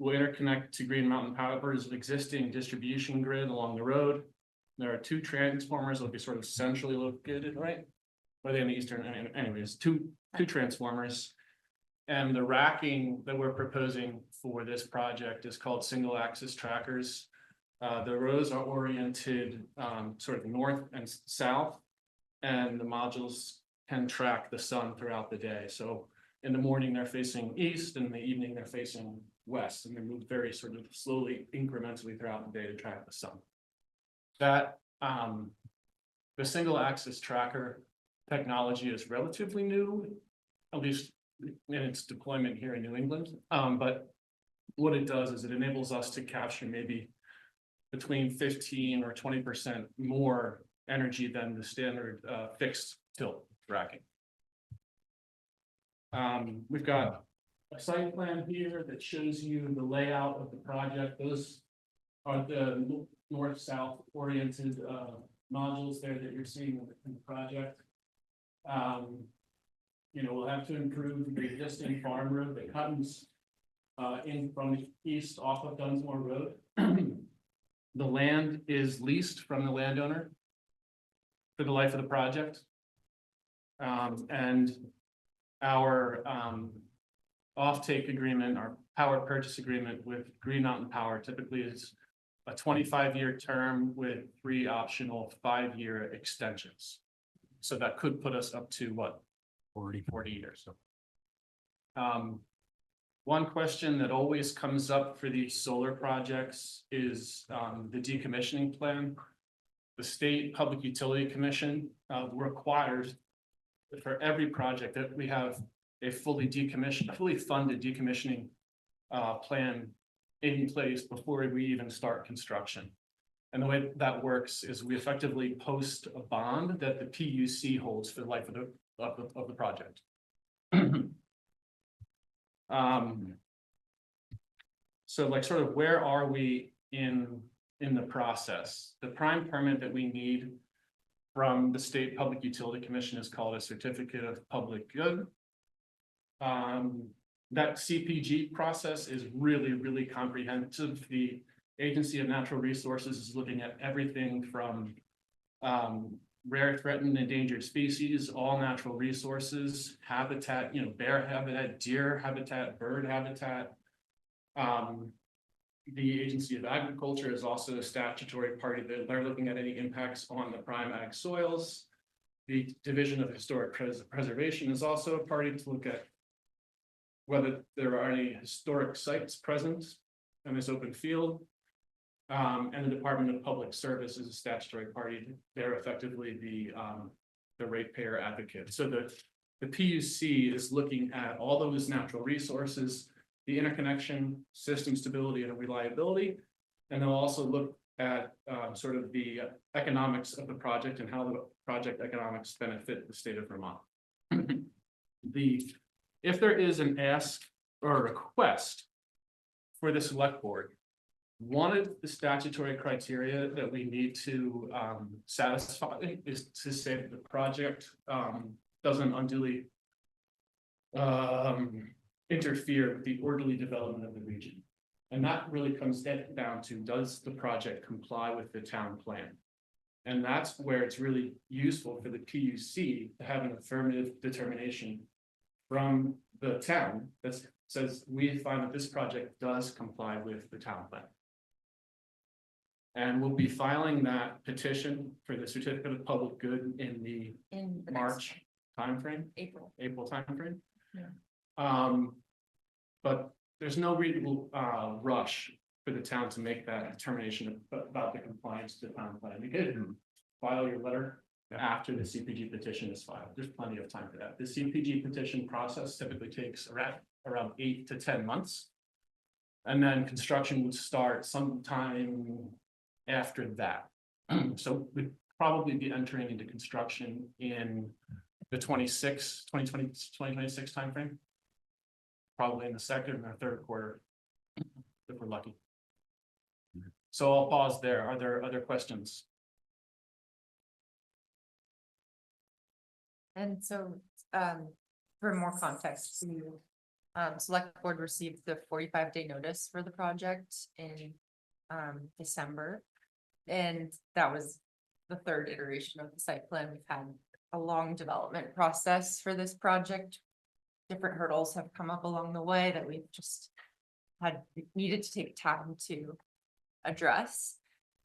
Will interconnect to Green Mountain Power's existing distribution grid along the road. There are 2 transformers that will be sort of centrally located, right? Or they in the eastern, anyways, two transformers. And the racking that we're proposing for this project is called single axis trackers. The rows are oriented sort of north and south, and the modules can track the sun throughout the day. So in the morning, they're facing east, and in the evening, they're facing west, and they move very sort of slowly, incrementally throughout the day to track the sun. That the single axis tracker technology is relatively new, at least in its deployment here in New England. But what it does is it enables us to capture maybe between 15 or 20% more energy than the standard fixed tilt tracking. We've got a site plan here that shows you the layout of the project. Those are the north-south oriented modules there that you're seeing in the project. You know, we'll have to improve the existing farm road that comes in from the east off of Dunsmore Road. The land is leased from the landowner for the life of the project. And our offtake agreement, our power purchase agreement with Green Mountain Power typically is a 25-year term with 3 optional 5-year extensions. So that could put us up to what? 40 years. One question that always comes up for these solar projects is the decommissioning plan. The State Public Utility Commission requires for every project that we have a fully funded decommissioning plan in place before we even start construction. And the way that works is we effectively post a bond that the PUC holds for the life of the project. So like sort of where are we in the process? The prime permit that we need from the State Public Utility Commission is called a Certificate of Public Good. That CPG process is really, really comprehensive. The Agency of Natural Resources is looking at everything from rare, threatened, endangered species, all natural resources, habitat, you know, bear habitat, deer habitat, bird habitat. The Agency of Agriculture is also a statutory party that they're looking at any impacts on the prime ag soils. The Division of Historic Preservation is also a party to look at whether there are any historic sites present in this open field. And the Department of Public Service is a statutory party. They're effectively the ratepayer advocate. So the PUC is looking at all those natural resources, the interconnection, system stability and reliability. And they'll also look at sort of the economics of the project and how the project economics benefit the state of Vermont. If there is an ask or a request for the select board, one of the statutory criteria that we need to satisfy is to say that the project doesn't unduly interfere with the orderly development of the region. And that really comes down to, does the project comply with the town plan? And that's where it's really useful for the PUC to have an affirmative determination from the town that says, we find that this project does comply with the town plan. And we'll be filing that petition for the Certificate of Public Good in the March timeframe, April timeframe. Yeah. But there's no real rush for the town to make that determination about the compliance to the town plan. You can file your letter after the CPG petition is filed. There's plenty of time for that. The CPG petition process typically takes around 8 to 10 months. And then construction would start sometime after that. So we'd probably be entering into construction in the 2026 timeframe. Probably in the second or third quarter, if we're lucky. So I'll pause there. Are there other questions? And so, for more context, the select board received the 45-day notice for the project in December. And that was the third iteration of the site plan. We've had a long development process for this project. Different hurdles have come up along the way that we've just needed to take time to address.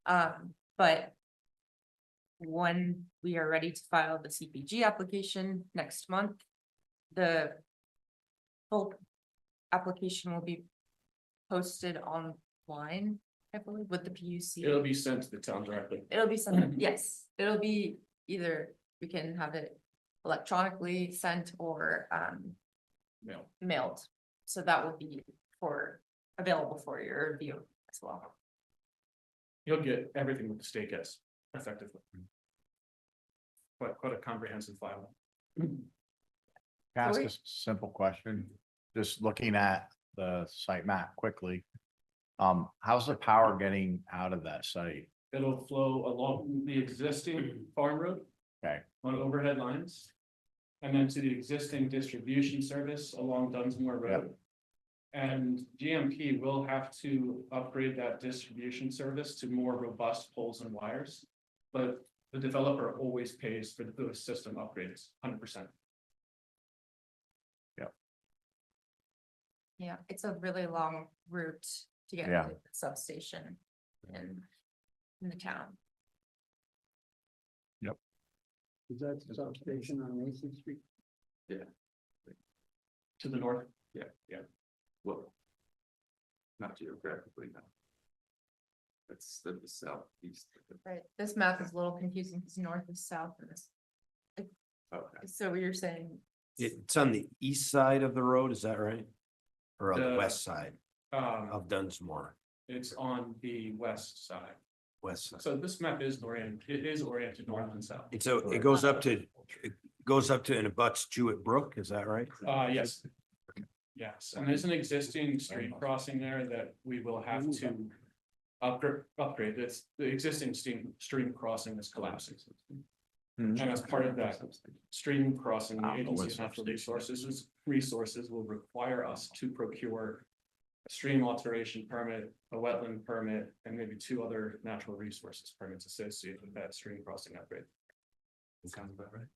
But when we are ready to file the CPG application next month, the full application will be posted online, I believe, with the PUC. It'll be sent to the town directly. It'll be sent, yes, it'll be either we can have it electronically sent or mailed. So that will be available for your review as well. You'll get everything that the state gets effectively. Quite a comprehensive file. Ask a simple question. just looking at the site map quickly. How's the power getting out of that site? It'll flow along the existing farm road Okay, on overhead lines. And then to the existing distribution service along Dunsmore Road. And GMP will have to upgrade that distribution service to more robust poles and wires. But the developer always pays for the system upgrades, 100%. Yeah, it's a really long route to get Yeah. to the substation in the town. Is that the substation on Mason Street? To the north, Yeah. Well. Not geographically, no. That's the southeast. Right, this map is a little confusing because north is south and this, Okay. so you're saying. It's on the east side of the road, is that right? Or on the The- west side of Dunsmore, It's on the west side. west side. So this map is oriented north and south. And so it goes up to, and it butts Jewett Brook, is that right? Yes. Yes, and there's an existing street crossing there that we will have to upgrade. It's the existing stream crossing is collapsing. And as part of that stream crossing, the Agency of Natural Resources will require us to procure a stream alteration permit, a wetland permit, and maybe 2 other natural resources permits associated with that stream crossing upgrade. Sounds about right.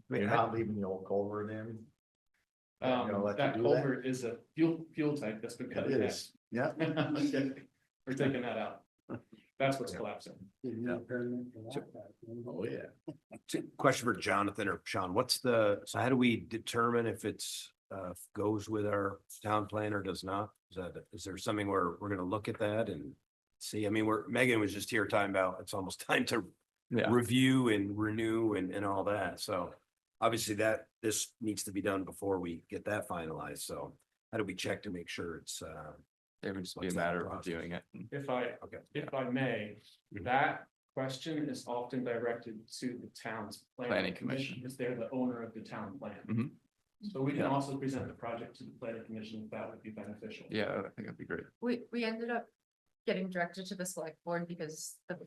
you're not leaving the old culvert in? You're gonna let you That do culvert is a fuel tank that's been cut in It half. is, yeah. We're taking that out. That's what's collapsing. You need a permit for that, Oh, yeah. Question for Jonathan or Sean, so how do we determine if it's goes with our town plan or does not? Is there something where we're gonna look at that and see? I mean, Megan was just here talking about, it's almost time to Yeah, review and renew and all that, so obviously this needs to be done before we get that finalized, so how do we check to make sure it's it would just be a What's that matter of process? reviewing it. If I may, that question is often directed to the town's planning commission, because they're the owner of the town plan. Mhm. So we can Yeah. also present the project to the planning commission if that would be beneficial. Yeah, I think that'd be great. We ended up getting directed to the select board because the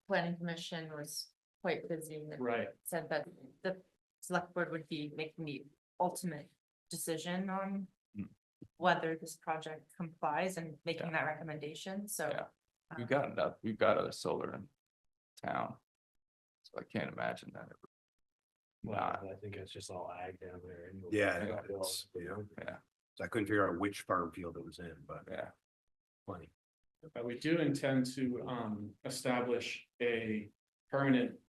planning commission was quite busy and Right, said that the select board would be making the ultimate decision on Mm. whether this project complies and making that recommendation, so. Yeah. We've got other solar in town. So I can't imagine that. Well, I think it's just all ag down there. anyway. yeah, Yeah. Yeah, so I couldn't figure out which farm field it was in, but yeah. plenty. but we do intend to establish a permanent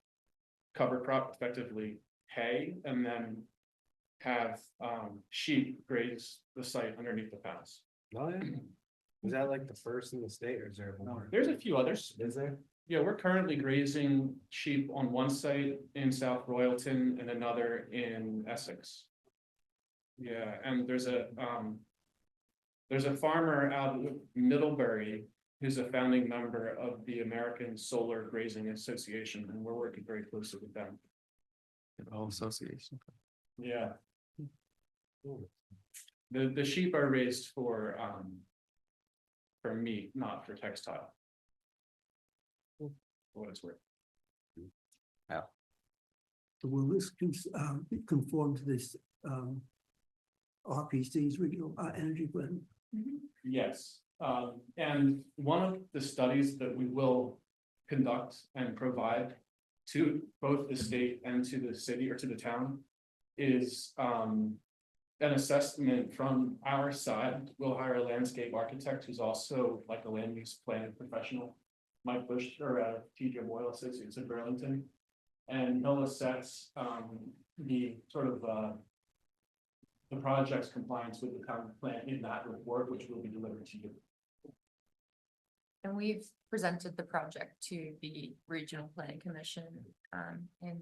cover crop, effectively hay, and then have sheep graze the site underneath the fence. Oh, yeah. Is that like the first in the state or is there more? There's a few others. Is there? Yeah, we're currently grazing sheep on one site in South Royalton and another in Essex. Yeah, and there's a farmer out of Middlebury who's a founding member of the American Solar Grazing Association, and we're working very closely with them. The whole association. Yeah. The sheep are raised for meat, not for textile. For what it's worth. Will this conform to this RPC's regional energy plan? Yes, and one of the studies that we will conduct and provide to both the state and to the city or to the town is an assessment from our side. We'll hire a landscape architect who's also like a land use planning professional, Mike Bush, or P.E.G. Associates in Burlington. And he'll assess the sort of the project's compliance with the town plan in that report, which will be delivered to you. And we've presented the project to the Regional Planning Commission in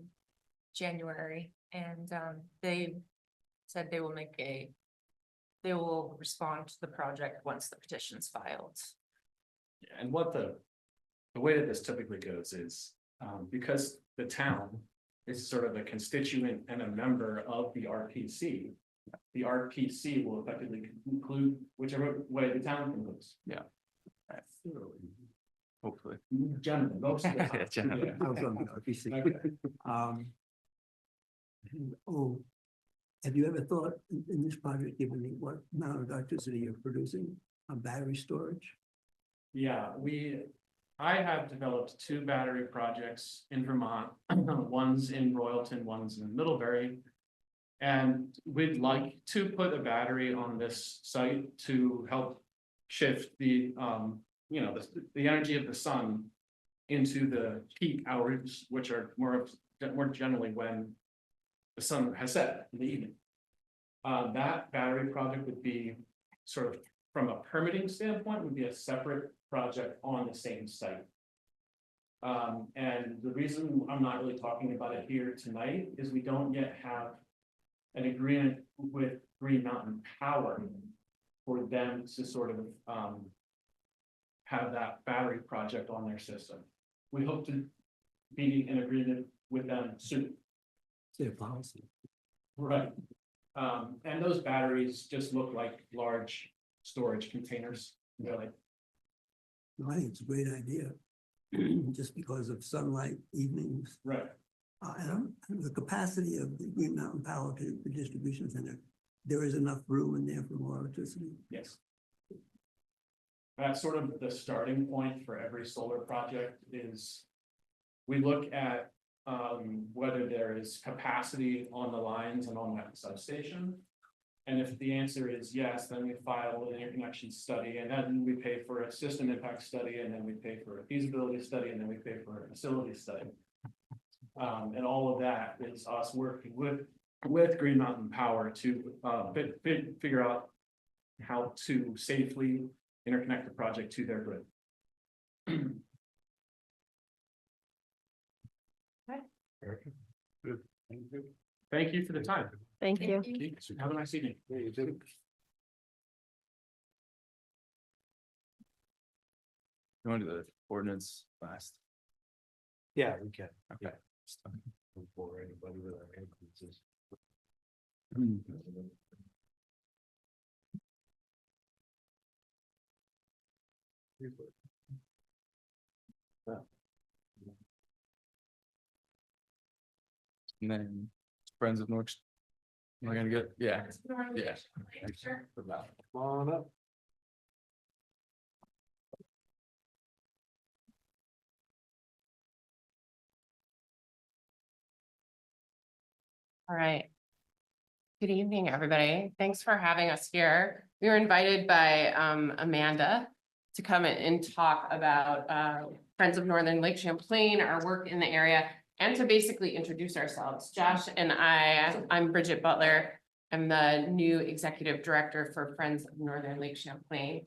January, and they said they will respond to the project once the petition's filed. And what the way that this typically goes is, because the town is sort of a constituent and a member of the RPC. The RPC will effectively conclude whichever way the town concludes. Hopefully. Generally, most of the Yeah, time. generally. Yeah. I was on the RPC. Okay. Oh, have you ever thought in this project, given what amount of electricity you're producing on battery storage? Yeah, I have developed 2 battery projects in Vermont. One's in Royalton, one's in Middlebury. And we'd like to put a battery on this site to help shift the, the energy of the sun into the peak hours, which are more generally when the sun has set in the evening. That battery project would be sort of, from a permitting standpoint, would be a separate project on the same site. And the reason I'm not really talking about it here tonight is we don't yet have an agreement with Green Mountain Power for them to sort of have that battery project on their system. We hope to be in agreement with them soon. It's their policy. Right. And those batteries just look like large storage containers. They're like, No, I think it's a great idea. Just because of sunlight evenings. right, And the capacity of the Green Mountain Power to the distribution center, there is enough room in there for more electricity. yes. That's sort of the starting point for every solar project is we look at whether there is capacity on the lines and on that substation. And if the answer is yes, then we file an interconnection study, and then we pay for a system impact study, and then we pay for a feasibility study, and then we pay for a facility study. And all of that is us working with Green Mountain Power to figure out how to safely interconnect the project to their grid. Good. Thank you. Thank you for the time. Thank you. Have a nice evening. Yeah, you too. You want to do the ordinance last? Yeah, we can. Okay. For anybody with our increases. And then Friends of North. Am I gonna get, yeah. Yeah. Come on up. All right. Good evening, everybody. Thanks for having us here. We were invited by Amanda to come and talk about Friends of Northern Lake Champlain, our work in the area, and to basically introduce ourselves. Josh and I'm Bridget Butler. I'm the new executive director for Friends of Northern Lake Champlain.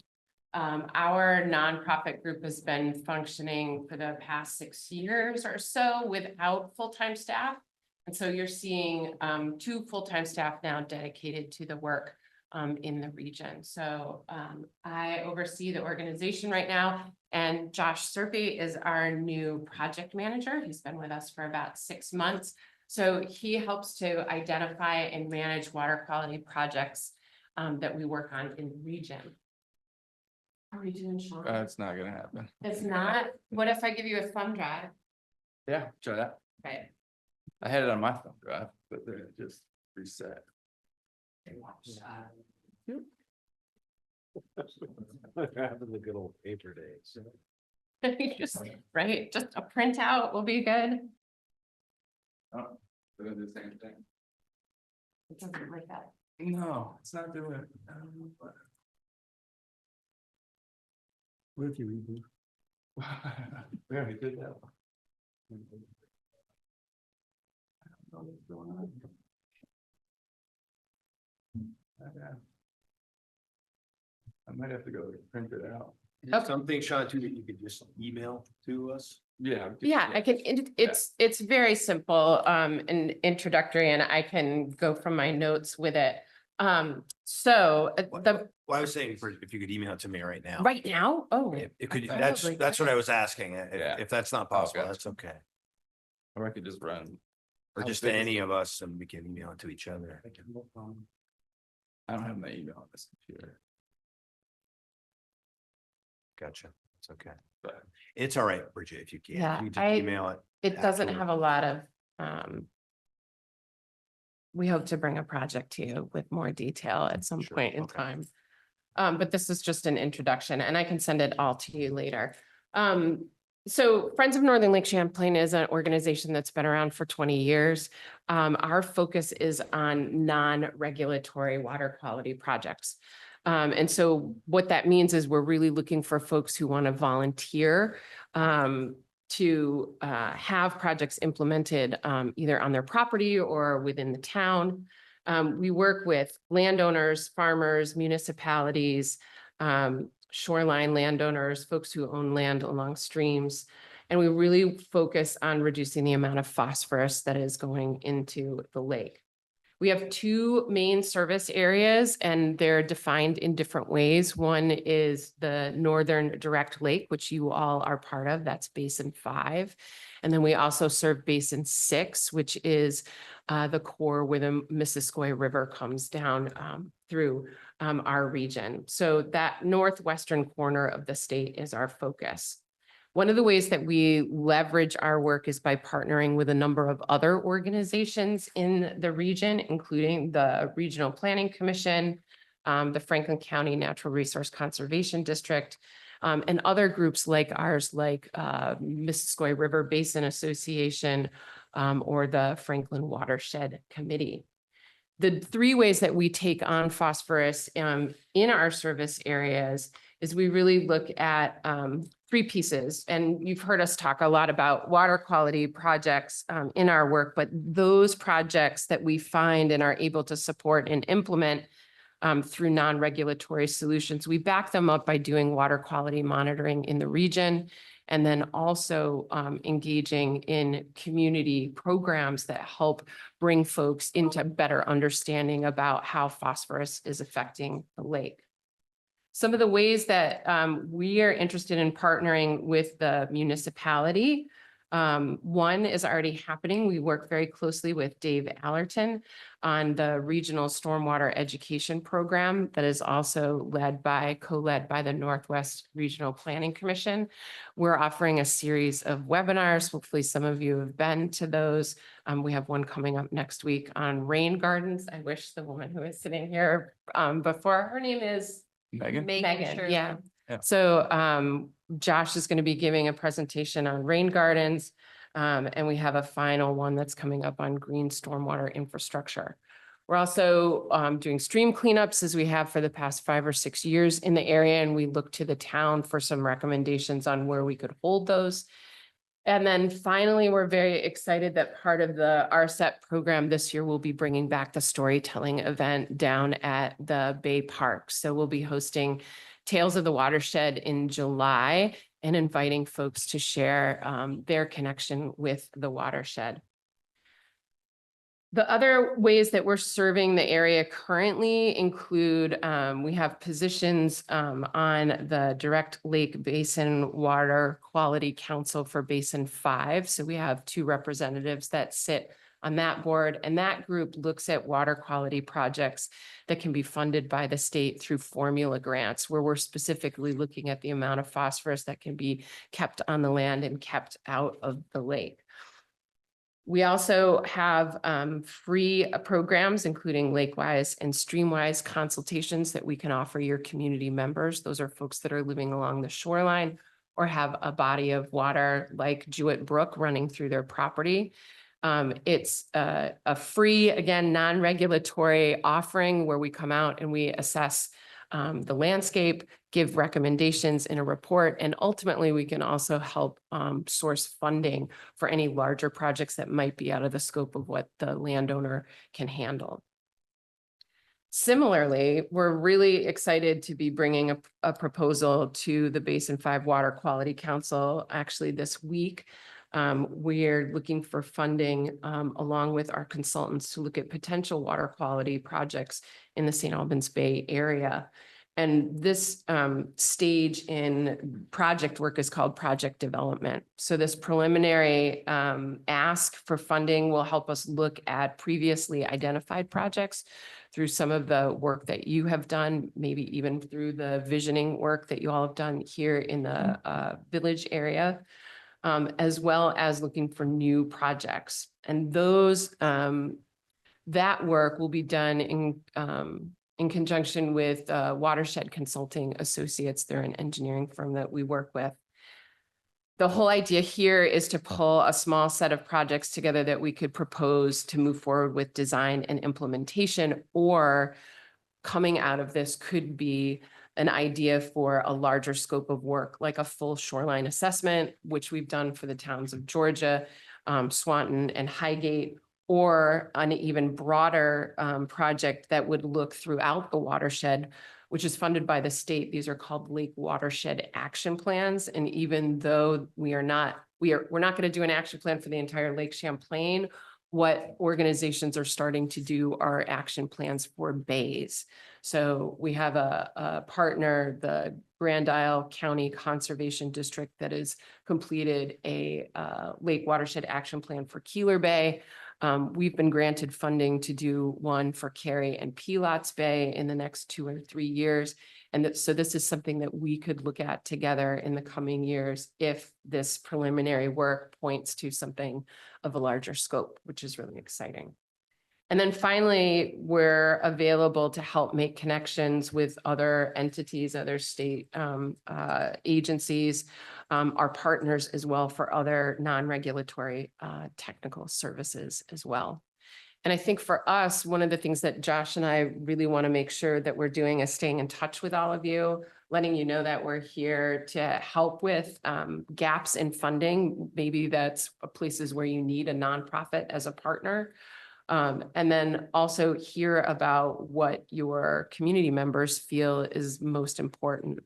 Our nonprofit group has been functioning for the past 6 years or so without full-time staff. And so you're seeing 2 full-time staff now dedicated to the work in the region. So I oversee the organization right now, and Josh Serpy is our new project manager. He's been with us for about 6 months. So he helps to identify and manage water quality projects that we work on in the region. How are we doing, Sean? It's not gonna happen. It's not? What if I give you a thumb drive? Yeah, try that. Okay. I had it on my thumb drive, but then it just reset. Having the good old paper days. Just, right, just a printout will be good. Oh, they're gonna do the same thing. It doesn't like that. No, it's not doing it. What if you reboot? We already did that one. I don't know what's going on. I might have to go print it out. Okay. Something, Sean, too, that you could just email to us? Yeah. Yeah, I can, it's very simple, and introductory, and I can go from my notes with it. So the, Well, I was saying if you could email it to me right now. right now, oh, It could, Probably that's what I was asking. Yeah. If that's not possible, Okay. that's okay. Or I could just run. Or How just big to is any it? of us and we can email it to each other. I don't have my email on this computer, Gotcha. It's okay. but It's all right, Bridget, if you can. Yeah, You just I- email it. It doesn't afterward. have a lot of, we hope to bring a project to you with more detail at some Sure, point in okay. time. But this is just an introduction and I can send it all to you later. So Friends of Northern Lake Champlain is an organization that's been around for 20 years. Our focus is on non-regulatory water quality projects. And so what that means is we're really looking for folks who want to volunteer to have projects implemented either on their property or within the town. We work with landowners, farmers, municipalities, shoreline landowners, folks who own land along streams. And we really focus on reducing the amount of phosphorus that is going into the lake. We have two main service areas and they're defined in different ways. One is the Northern Direct Lake, which you all are part of. That's Basin 5. And then we also serve Basin 6, which is the core where the Missisquoi River comes down through our region. So that northwestern corner of the state is our focus. One of the ways that we leverage our work is by partnering with a number of other organizations in the region, including the Regional Planning Commission, the Franklin County Natural Resource Conservation District, and other groups like ours, like Missisquoi River Basin Association, or the Franklin Watershed Committee. The three ways that we take on phosphorus in our service areas is we really look at three pieces. And you've heard us talk a lot about water quality projects in our work, but those projects that we find and are able to support and implement through non-regulatory solutions, we back them up by doing water quality monitoring in the region. And then also engaging in community programs that help bring folks into better understanding about how phosphorus is affecting the lake. Some of the ways that we are interested in partnering with the municipality. One is already happening. We work very closely with Dave Allerton on the regional stormwater education program that is also co-led by the Northwest Regional Planning Commission. We're offering a series of webinars. Hopefully some of you have been to those. We have one coming up next week on rain gardens. I wish the woman who is sitting here before, her name is Megan? Megan, yeah. Yeah. So Josh is going to be giving a presentation on rain gardens. And we have a final one that's coming up on green stormwater infrastructure. We're also doing stream cleanups as we have for the past 5 or 6 years in the area. And we look to the town for some recommendations on where we could hold those. And then finally, we're very excited that part of the RSEP program this year will be bringing back the storytelling event down at the Bay Park. So we'll be hosting Tales of the Watershed in July and inviting folks to share their connection with the watershed. The other ways that we're serving the area currently include, we have positions on the Direct Lake Basin Water Quality Council for Basin 5. So we have 2 representatives that sit on that board, and that group looks at water quality projects that can be funded by the state through formula grants, where we're specifically looking at the amount of phosphorus that can be kept on the land and kept out of the lake. We also have free programs, including Lakewise and Streamwise consultations that we can offer your community members. Those are folks that are living along the shoreline or have a body of water like Jewett Brook running through their property. It's a free, again, non-regulatory offering where we come out and we assess the landscape, give recommendations in a report, and ultimately we can also help source funding for any larger projects that might be out of the scope of what the landowner can handle. Similarly, we're really excited to be bringing a proposal to the Basin 5 Water Quality Council actually this week. We're looking for funding along with our consultants to look at potential water quality projects in the St. Albans Bay area. And this stage in project work is called project development. So this preliminary ask for funding will help us look at previously identified projects through some of the work that you have done, maybe even through the visioning work that you all have done here in the village area, as well as looking for new projects. And those that work will be done in conjunction with Watershed Consulting Associates. They're an engineering firm that we work with. The whole idea here is to pull a small set of projects together that we could propose to move forward with design and implementation, or coming out of this could be an idea for a larger scope of work, like a full shoreline assessment, which we've done for the towns of Georgia, Swanton and Highgate, or an even broader project that would look throughout the watershed, which is funded by the state. These are called Lake Watershed Action Plans. And even though we're not going to do an action plan for the entire Lake Champlain, what organizations are starting to do are action plans for bays. So we have a partner, the Grand Isle County Conservation District, that has completed a Lake Watershed Action Plan for Keeler Bay. We've been granted funding to do one for Cary and Pilots Bay in the next 2 or 3 years. And so this is something that we could look at together in the coming years if this preliminary work points to something of a larger scope, which is really exciting. And then finally, we're available to help make connections with other entities, other state agencies, our partners as well, for other non-regulatory technical services as well. And I think for us, one of the things that Josh and I really want to make sure that we're doing is staying in touch with all of you, letting you know that we're here to help with gaps in funding. Maybe that's places where you need a nonprofit as a partner. And then also hear about what your community members feel is most important.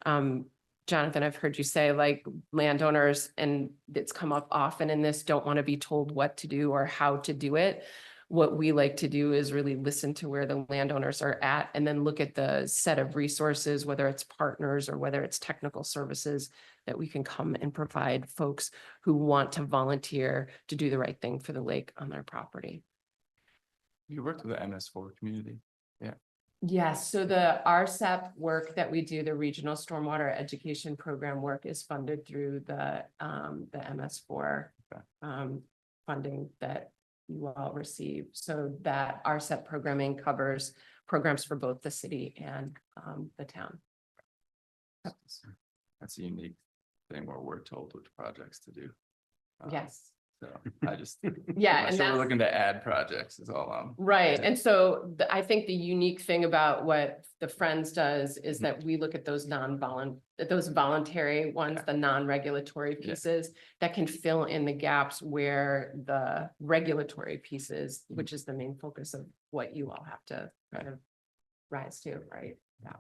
Jonathan, I've heard you say, like, landowners, and it's come up often in this, don't want to be told what to do or how to do it. What we like to do is really listen to where the landowners are at, and then look at the set of resources, whether it's partners or whether it's technical services, that we can come and provide folks who want to volunteer to do the right thing for the lake on their property. You worked with the MS4 community. Yes, so the RCEP work that we do, the Regional Stormwater Education Program work, is funded through the MS4 funding that you all receive. So that RCEP programming covers programs for both the city and the town. That's a unique thing where we're told which projects to do. Yes. So I just, Yeah, I'm and sure we're that's looking to add projects is all. right. And so I think the unique thing about what the Friends does is that we look at those voluntary ones, the non-regulatory pieces that can fill in the gaps where the regulatory pieces, which is the main focus of what you all have to kind of rise to, right? Yeah.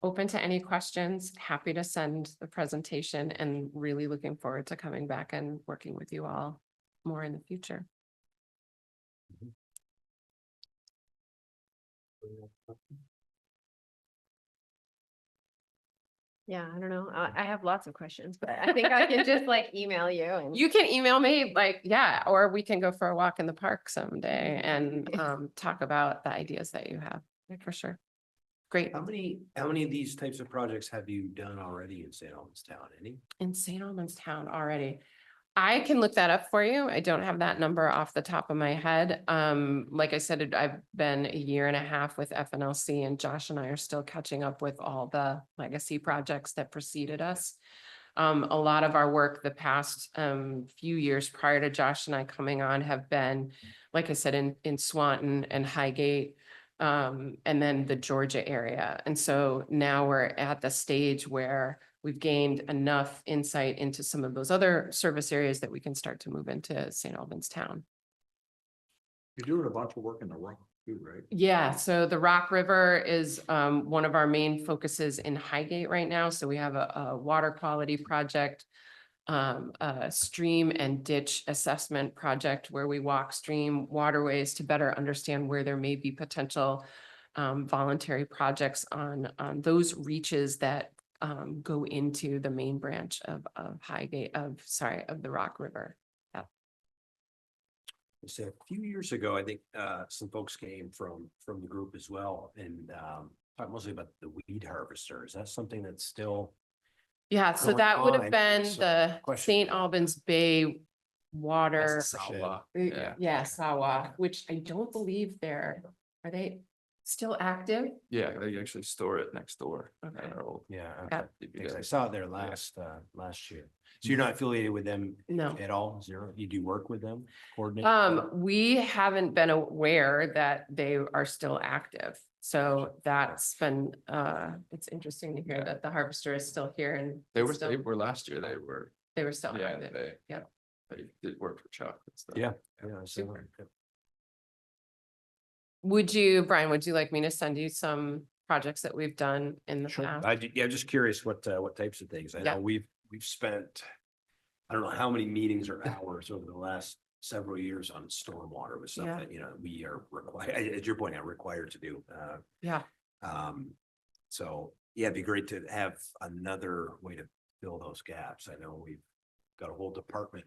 Open to any questions, happy to send the presentation, and really looking forward to coming back and working with you all more in the future. Yeah, I don't know. I have lots of questions, but I think I can just like email you and. You can email me, like, yeah, or we can go for a walk in the park someday and talk about the ideas that you have, for sure. Great. How many of these types of projects have you done already in St. Albans Town? Any? In St. Albans Town already. I can look that up for you. I don't have that number off the top of my head. Like I said, I've been 1.5 years with FNLC, and Josh and I are still catching up with all the legacy projects that preceded us. A lot of our work the past few years prior to Josh and I coming on have been, like I said, in Swanton and Highgate, and then the Georgia area. And so now we're at the stage where we've gained enough insight into some of those other service areas that we can start to move into St. Albans Town. You're doing a bunch of work in the rock too, right? Yeah, so the Rock River is one of our main focuses in Highgate right now. So we have a water quality project, a stream and ditch assessment project where we walk stream waterways to better understand where there may be potential voluntary projects on those reaches that go into the main branch of the Rock River. So a few years ago, I think some folks came from the group as well and talked mostly about the weed harvester. Is that something that's still? Yeah, so Going that would on, have been so the question. St. Albans Bay water. That's Sawa. Yeah. Yeah, Sawa, which I don't believe are they still active? Yeah, they actually store it next door. Okay. at our old Yeah, Yeah. okay. Because I DPW. saw it there last year. So you're not affiliated with them No. at all? Zero? You do work with them? Coordinate? We haven't been aware that they are still active. So that's been, it's interesting to hear Yeah. that the harvester is still here and They still- were last year, they were, they were still yeah, active. Yeah. they did work for Chuck and stuff. Yeah. Yeah, so- Super. Brian, would you like me to send you some projects that we've done in the Sure. past? Yeah, just curious what types of things. I Yeah. know we've spent, I don't know how many meetings or hours over the last several years on stormwater with stuff Yeah. that, you know, we are required, as you're pointing out, required to do. Yeah. So yeah, it'd be great to have another way to fill those gaps. I know we've got a whole department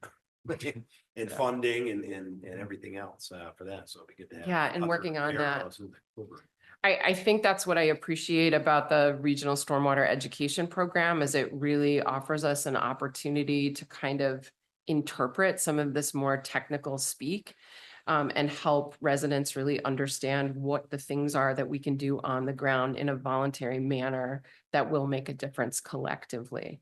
and Yeah. funding and everything else for that. So it'd be good to have. Yeah, and other working on that. arrows in the quiver. I think that's what I appreciate about the regional stormwater education program is it really offers us an opportunity to kind of interpret some of this more technical speak and help residents really understand what the things are that we can do on the ground in a voluntary manner that will make a difference collectively.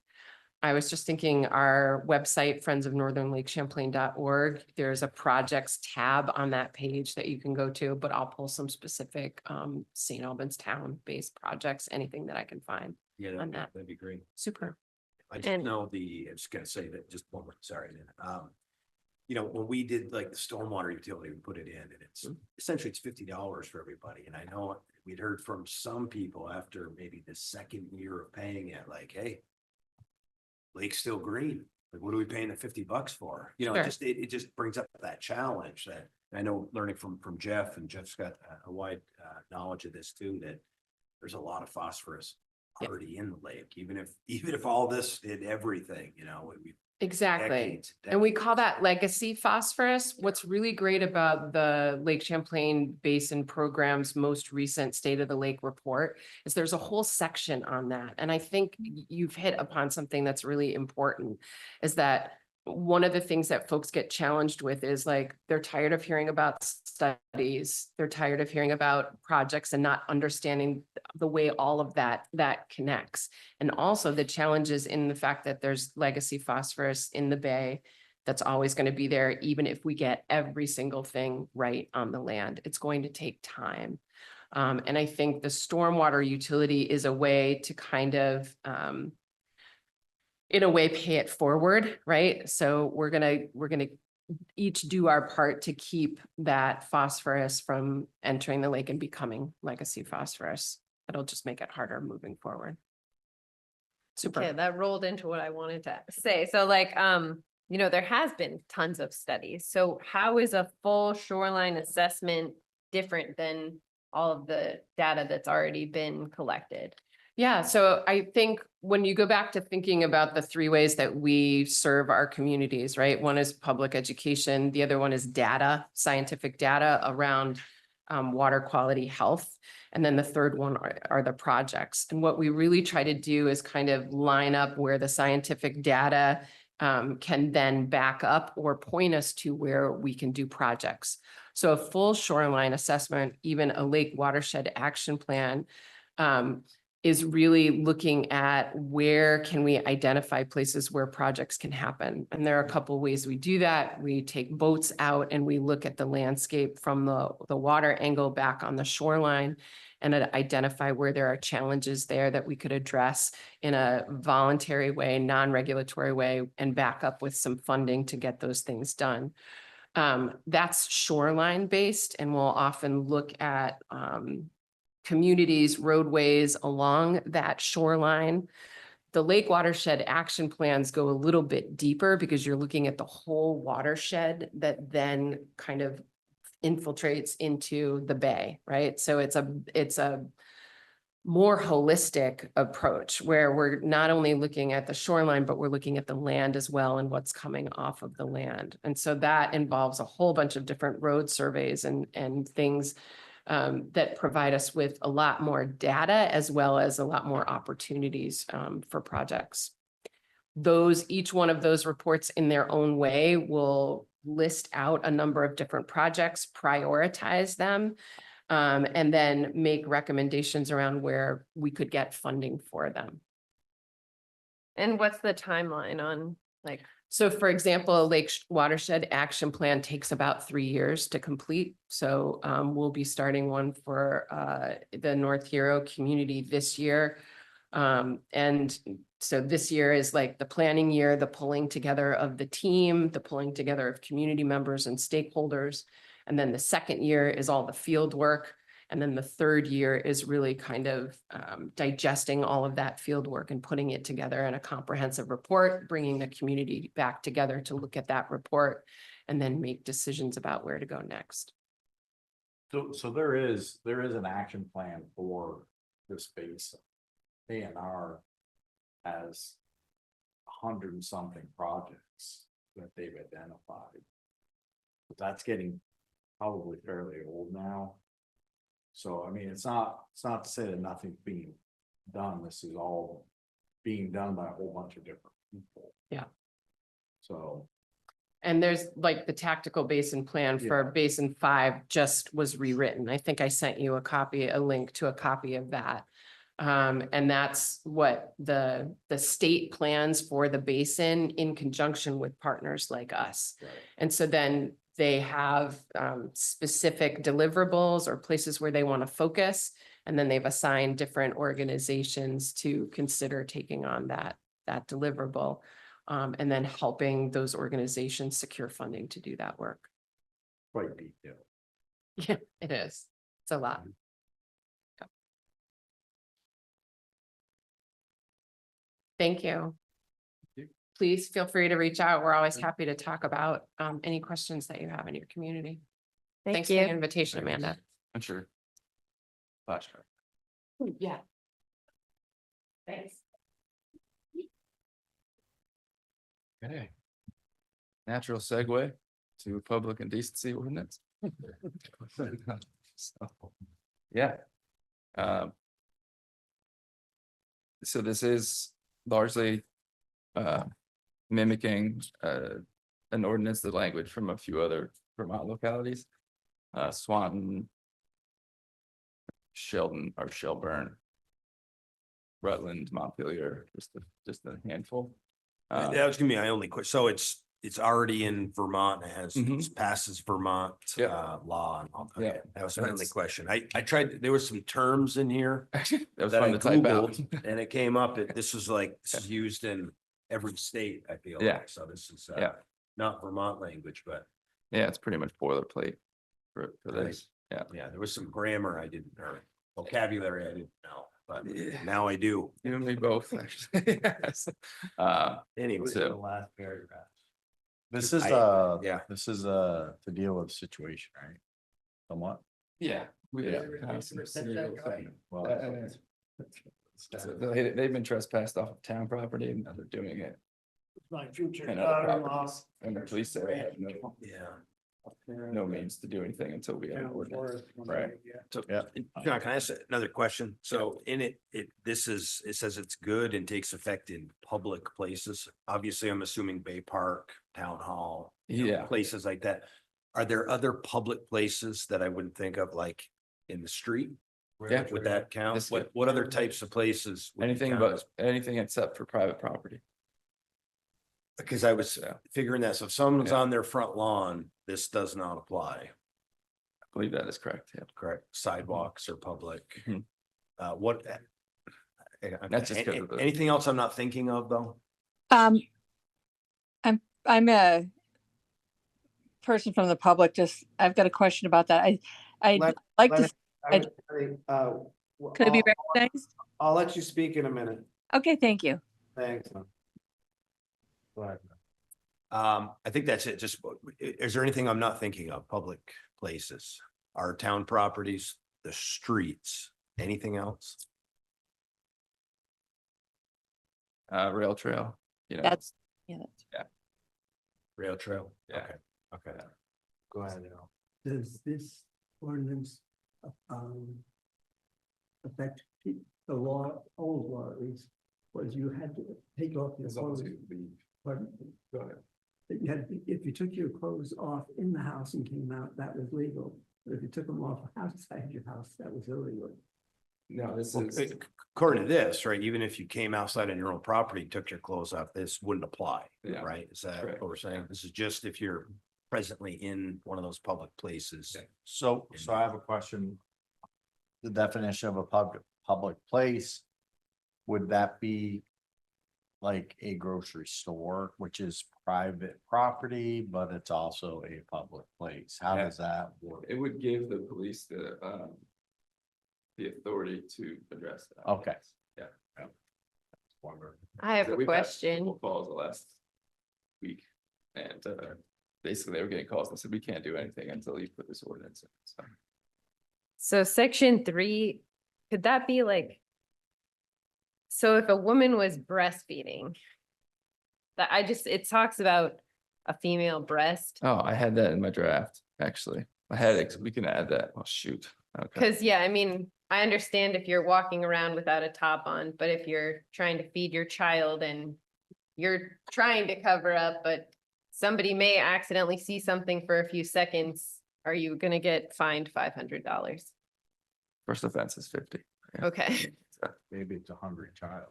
I was just thinking our website, friendsofnorthernlakechamplain.org, there's a projects tab on that page that you can go to, but I'll pull some specific St. Albans Town based projects, anything that I can find. Yeah, on that'd be great. Super. I just And- know I was gonna say that just one more, sorry. You know, when we did like the stormwater utility, we put it in and it's essentially it's $50 for everybody. And I know we'd heard from some people after maybe the second year of paying it, like, hey, lake's still green. Like, what are we paying the $50 for? You know, Sure. it just brings up that challenge that I know learning from Jeff, and Jeff's got a wide knowledge of this too, that there's a lot of phosphorus Yep. already in the lake, even if all this did everything, you know, we Exactly. decades. And we call that legacy phosphorus. What's really great about the Lake Champlain Basin Program's most recent State of the Lake report is there's a whole section on that. And I think you've hit upon something that's really important is that one of the things that folks get challenged with is like, they're tired of hearing about studies. They're tired of hearing about projects and not understanding the way all of that connects. And also the challenges in the fact that there's legacy phosphorus in the bay that's always going to be there, even if we get every single thing right on the land. It's going to take time. And I think the stormwater utility is a way to kind of, in a way, pay it forward, right? So we're gonna each do our part to keep that phosphorus from entering the lake and becoming legacy phosphorus. It'll just make it harder moving forward. Super. Okay, that rolled into what I wanted to say. So like, you know, there has been tons of studies. So how is a full shoreline assessment different than all of the data that's already been collected? Yeah, so I think when you go back to thinking about the three ways that we serve our communities, right? One is public education, the other one is data, scientific data around water quality health. And then the third one are the projects. And what we really try to do is kind of line up where the scientific data can then back up or point us to where we can do projects. So a full shoreline assessment, even a lake watershed action plan, is really looking at where can we identify places where projects can happen. And there are a couple of ways we do that. We take boats out and we look at the landscape from the water angle back on the shoreline and identify where there are challenges there that we could address in a voluntary way, non-regulatory way, and back up with some funding to get those things done. That's shoreline based, and we'll often look at communities, roadways along that shoreline. The lake watershed action plans go a little bit deeper because you're looking at the whole watershed that then kind of infiltrates into the bay, right? So it's a more holistic approach where we're not only looking at the shoreline, but we're looking at the land as well and what's coming off of the land. And so that involves a whole bunch of different road surveys and things that provide us with a lot more data as well as a lot more opportunities for projects. Each one of those reports in their own way will list out a number of different projects, prioritize them, and then make recommendations around where we could get funding for them. And what's the timeline on, like, So for example, a lake watershed action plan takes about 3 years to complete. So we'll be starting one for the North Hero community this year. And so this year is like the planning year, the pulling together of the team, the pulling together of community members and stakeholders. And then the second year is all the field work. And then the third year is really kind of digesting all of that field work and putting it together in a comprehensive report, bringing the community back together to look at that report and then make decisions about where to go next. So there is an action plan for this basin. A&R has 100 and something projects that they've identified. But that's getting probably fairly old now. So, I mean, it's not to say that nothing's being done. This is all being done by a whole bunch of different people. Yeah. So. And there's like the tactical basin plan for Basin 5 just was rewritten. I think I sent you a link to a copy of that. And that's what the state plans for the basin in conjunction with partners like us. Right. And so then they have specific deliverables or places where they want to focus. And then they've assigned different organizations to consider taking on that deliverable. And then helping those organizations secure funding to do that work. Quite detailed. Yeah, it is. It's a lot. Yep. Thank you. Please feel free to reach out. We're always happy to talk about any questions that you have in your community. Thanks for the invitation, Amanda. I'm sure. Flash card. Yeah. Thanks. Okay. Natural segue to public indecency ordinance. So, yeah. So this is largely mimicking an ordinance, the language from a few other Vermont localities. Swanton, Sheldon or Shelburne, Rutland, Montpelier, just a handful. That was gonna be my only question. So it's already in Vermont. It has, Mhm. it passes Vermont Yeah. Law. And all. Yeah. Okay, that was my only That's- question. I tried, there were some terms in here That was that I fun to type out. Googled and it came up, this is used in every state, I feel Yeah. like. So this is Yeah. not Vermont language, but Yeah, it's pretty much boilerplate for this. yeah, there was some grammar I didn't, or vocabulary I didn't know, but now I do. You and me both, actually. Yes. Anyway, So- The last paragraph. This is yeah. this is to deal with situation, right? Somewhat. Yeah. Well, So they've been trespassed off of town property and now they're doing it My future in other properties. And the police say they have no means to do anything until we have an ordinance. Right. So, Yeah. John, can I ask another question? So in it says it's good and takes effect in public places. Obviously, I'm assuming Bay Park, Town Hall. Yeah. Places like that. Are there other public places that I wouldn't think of, like in the street? Yeah. Would that count? This- What other types of places? would Anything count but as- anything except for private property. Because I was Yeah. figuring that, so if someone's Yeah. on their front lawn, this does not apply, I believe that is correct. Yeah. correct? Sidewalks or public. Mhm. What? That's just 'cause of the- Anything else I'm not thinking of, though? I'm a person from the public, I've got a question about that. I'd Let- like let to, could it be recognized? I'll let you speak in a minute. Okay, thank you. Thanks. Go ahead. I think that's it. Just, is there anything I'm not thinking of? Public places, our town properties, the streets, anything else? Rail trail, you know. That's, yeah, that's. Rail trail? Yeah. Okay, okay. Go ahead, Al. Does this ordinance, affect the law, old law at least, was you had to take off your clothes? Pardon? Go ahead. That you had, if you took your clothes off in the house and came out, that was legal. But if you took them off outside your house, that was illegal. No, this Well, is, according to this, right, even if you came outside on your own property, took your clothes off, this wouldn't apply, Yeah. right? Is that Correct. what we're saying? This is just if you're presently in one of those public places. So I have a question. The definition of a public place, would that be like a grocery store, which is private property, but it's also a public place? How Yeah. does that work? it would give the police the authority to address that. Okay. Yeah. I have So a we've had question. multiple calls the last week, and basically they were getting calls and said, we can't do anything until you put this ordinance in, so. So section 3, could that be like? So if a woman was breastfeeding. That it talks about a female breast. Oh, I had that in my draft, actually. I had it, we can add that. Oh, shoot. Okay. Cause yeah, I mean, I understand if you're walking around without a top on, but if you're trying to feed your child and you're trying to cover up, but somebody may accidentally see something for a few seconds, are you gonna get fined $500? First offense is 50. Yeah. Okay. Maybe it's a hungry child.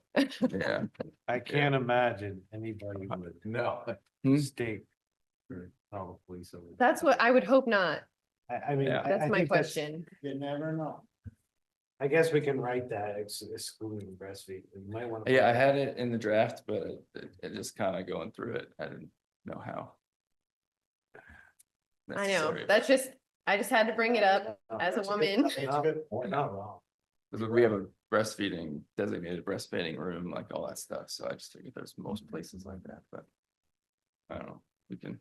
Yeah. I can't imagine anybody would No. stake or call the police over. That's what I would hope not. I mean. Yeah. I That's my think question. You never know. I guess we can write that excluding breastfeed. We might want. Yeah, I had it in the draft, but it just kind of going through it. I didn't know how. I know, necessary. I just had to bring it up as a woman. We're not wrong. Because we have a designated breastfeeding room, like all that stuff, so I just figured there's most places like that, but. I don't know, we can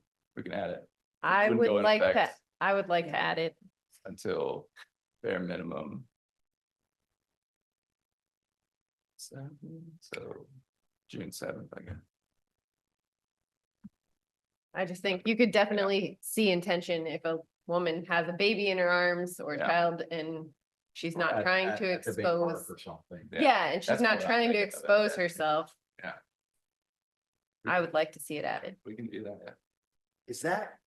add it I Wouldn't would go in like to, effect. I would like to add it. until bare minimum. So June 7th, I guess. I just think you could definitely see intention if a woman has a baby in her arms or a Yeah. child and she's not trying to expose. Or something. Yeah, and she's That's not what I'm trying to thinking of it, expose yeah. herself. Yeah. I would like to see it added. We can do that, yeah. Is that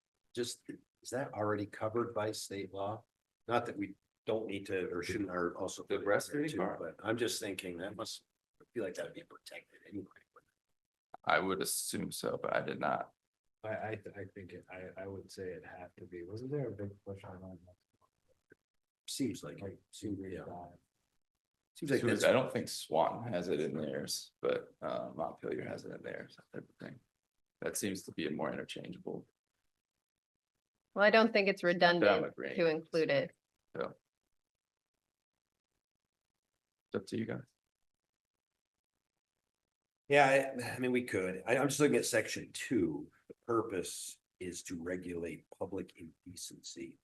already covered by state law? Not that we don't need to or shouldn't or also. The put it in there breastfeeding too, part? But I'm just thinking that must I feel like that'd be protected anyway. I would assume so, but I did not. I think I would say it had to be. Wasn't there a big push on that? Seems like, yeah. Seems like Seems- that's, I don't think Swan has it in theirs, but Montpelier has it in theirs, that type of thing. That seems to be a more interchangeable. Well, I don't think it's redundant agreeing. to include it. So. It's up to you guys. yeah, I mean, we could. I'm just looking at section 2. The purpose is to regulate public indecency.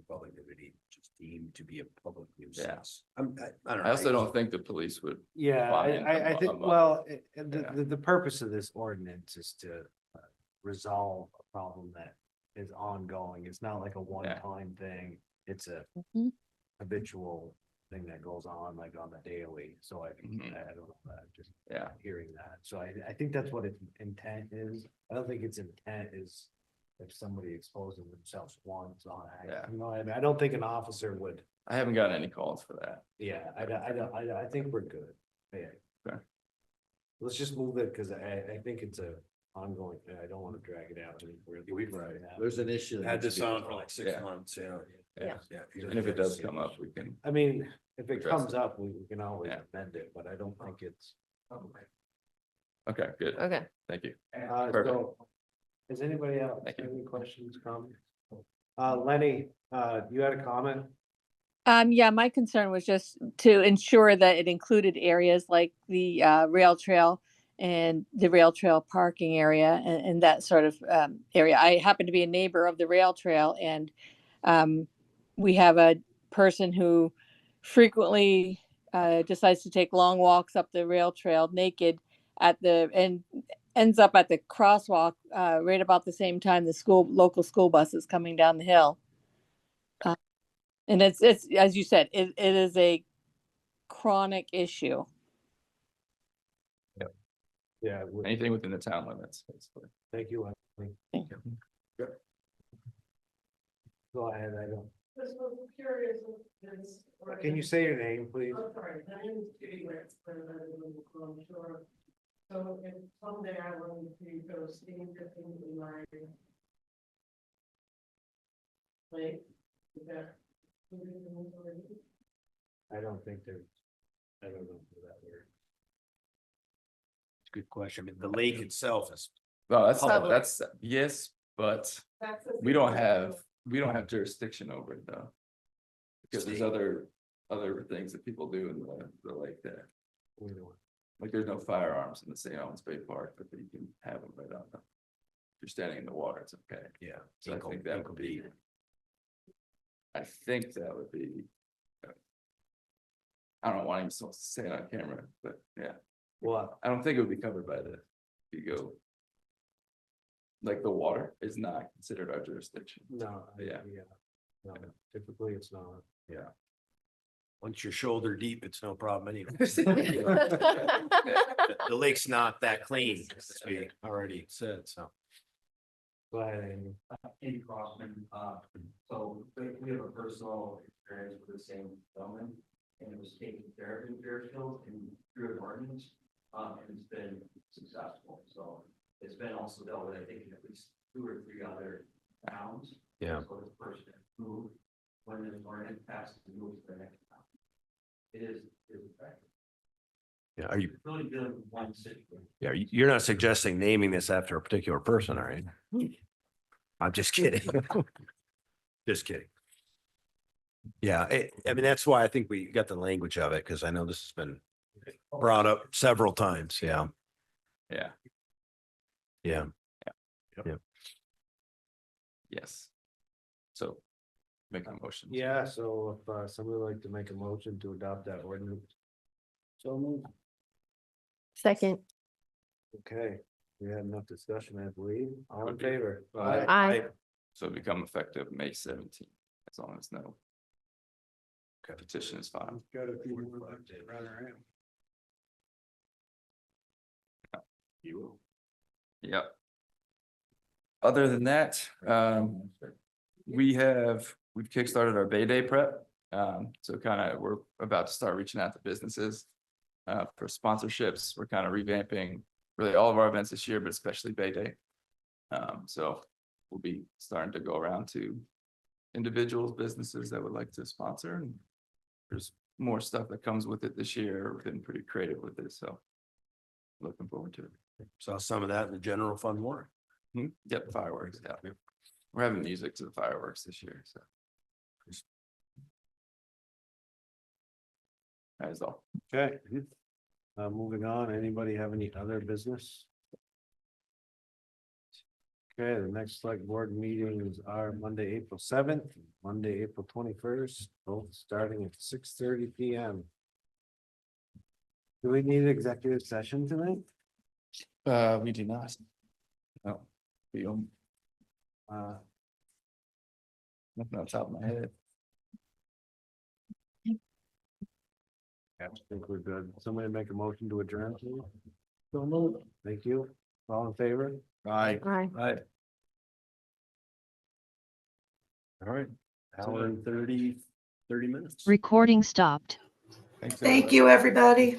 Public nudity, which is deemed to be a public nuisance. I don't know. I also don't think the police would. Yeah, Fine, I think, I'm- well, yeah. the purpose of this ordinance is to resolve a problem that is ongoing. It's not like a one-time thing. It's a Mhm. habitual thing that goes on like on the daily. So I think, Mhm. I don't know, just Yeah, hearing that. So I think that's what its intent is. I don't think its intent is if somebody exposes themselves once on Yeah. accident. You know, I mean, I don't think an officer would, I haven't gotten any calls for that. yeah, I think we're good. Yeah. Okay. Let's just move it, cause I think it's a ongoing, thing. I don't wanna drag it out. There's an issue. that Had needs this to be on for like 6 Yeah. months, yeah. Yeah. Yeah. And if it does come up, we can. I mean, if it Address comes it. up, we can always Yeah. amend it, but I don't think it's. Okay, good. Okay. Thank you. So, has anybody else Thank you. any questions, comments? Lenny, you had a comment? Yeah, my concern was just to ensure that it included areas like the rail trail and the rail trail parking area and that sort of area. I happen to be a neighbor of the rail trail, and we have a person who frequently decides to take long walks up the rail trail naked and ends up at the crosswalk right about the same time the local school bus is coming down the hill. And it's as you said, it is a chronic issue. Yeah, Anything within the town limits, basically. thank you. Ashley. Thank you. Go ahead, I don't. Can you say your name, please? So if someday I wanted to go skiing in my lake, is that? I don't think there's, I don't know for that word. Good question. I mean, the lake itself is, Well, Public. that's, yes, but we don't have jurisdiction over it though. Because there's other things that people do in the lake there. We don't. Like there's no firearms in the St. Albans Bay Park, but you can have them right on them. If you're standing in the water, it's okay. yeah. So I think that would be. I think that would be. I don't want him to say it on camera, but yeah, Well, I don't think it would be covered by the, if you go. Like the water is not considered our jurisdiction. no, Yeah. No, typically it's not. Yeah. Once you're shoulder deep, it's no problem anyway. The lake's not that clean, as we already said, so. Go ahead, Amy. Andy Crossman, so we have a personal experience with the same gentleman. And it was taken care of in Fairfield and through an ordinance, and it's been successful, so. It's been also dealt with, I think, in at least 2 or 3 other towns. Yeah. So this person moved, when the ordinance passes, moves to the next town. It is effective. Yeah, are you, It's really dealing with one situation. yeah, you're not suggesting naming this after a particular person, all right? I'm just kidding. Just kidding. Yeah, I mean, that's why I think we got the language of it, because I know this has been brought up several times. Yeah, Yeah, yeah. yes. So. Make a motion. Yeah, so if somebody would like to make a motion to adopt that ordinance. So moved. Second. Okay, we had enough discussion, I believe. All in Okay. favor? Aye. So become effective May 17th, as long as no. Petition is filed. Got a few more left to run around. You will. Yep. Other than that, we've kickstarted our Bay Day prep. So we're about to start reaching out to businesses for sponsorships. We're kind of revamping really all of our events this year, but especially Bay Day. So we'll be starting to go around to individuals, businesses that would like to sponsor. And there's more stuff that comes with it this year. We've been pretty creative with it, so looking forward to it. Saw some of that in the general fund warrant. Yep, fireworks, yeah. We're having music to the fireworks this year, so. That is all. Okay. Moving on, anybody have any other business? Okay, the next select board meetings are Monday, April 7th, Monday, April 21st, both starting at 6:30 PM. Do we need an executive session tonight? We do not. No. We don't. Nothing on top of my head. I think we're good. Somebody make a motion to adjourn, please. So moved. Thank you. All in favor? Aye. Aye. Aye. All right, hour and 30 minutes. Recording stopped. Thanks, Thank everybody. you, everybody.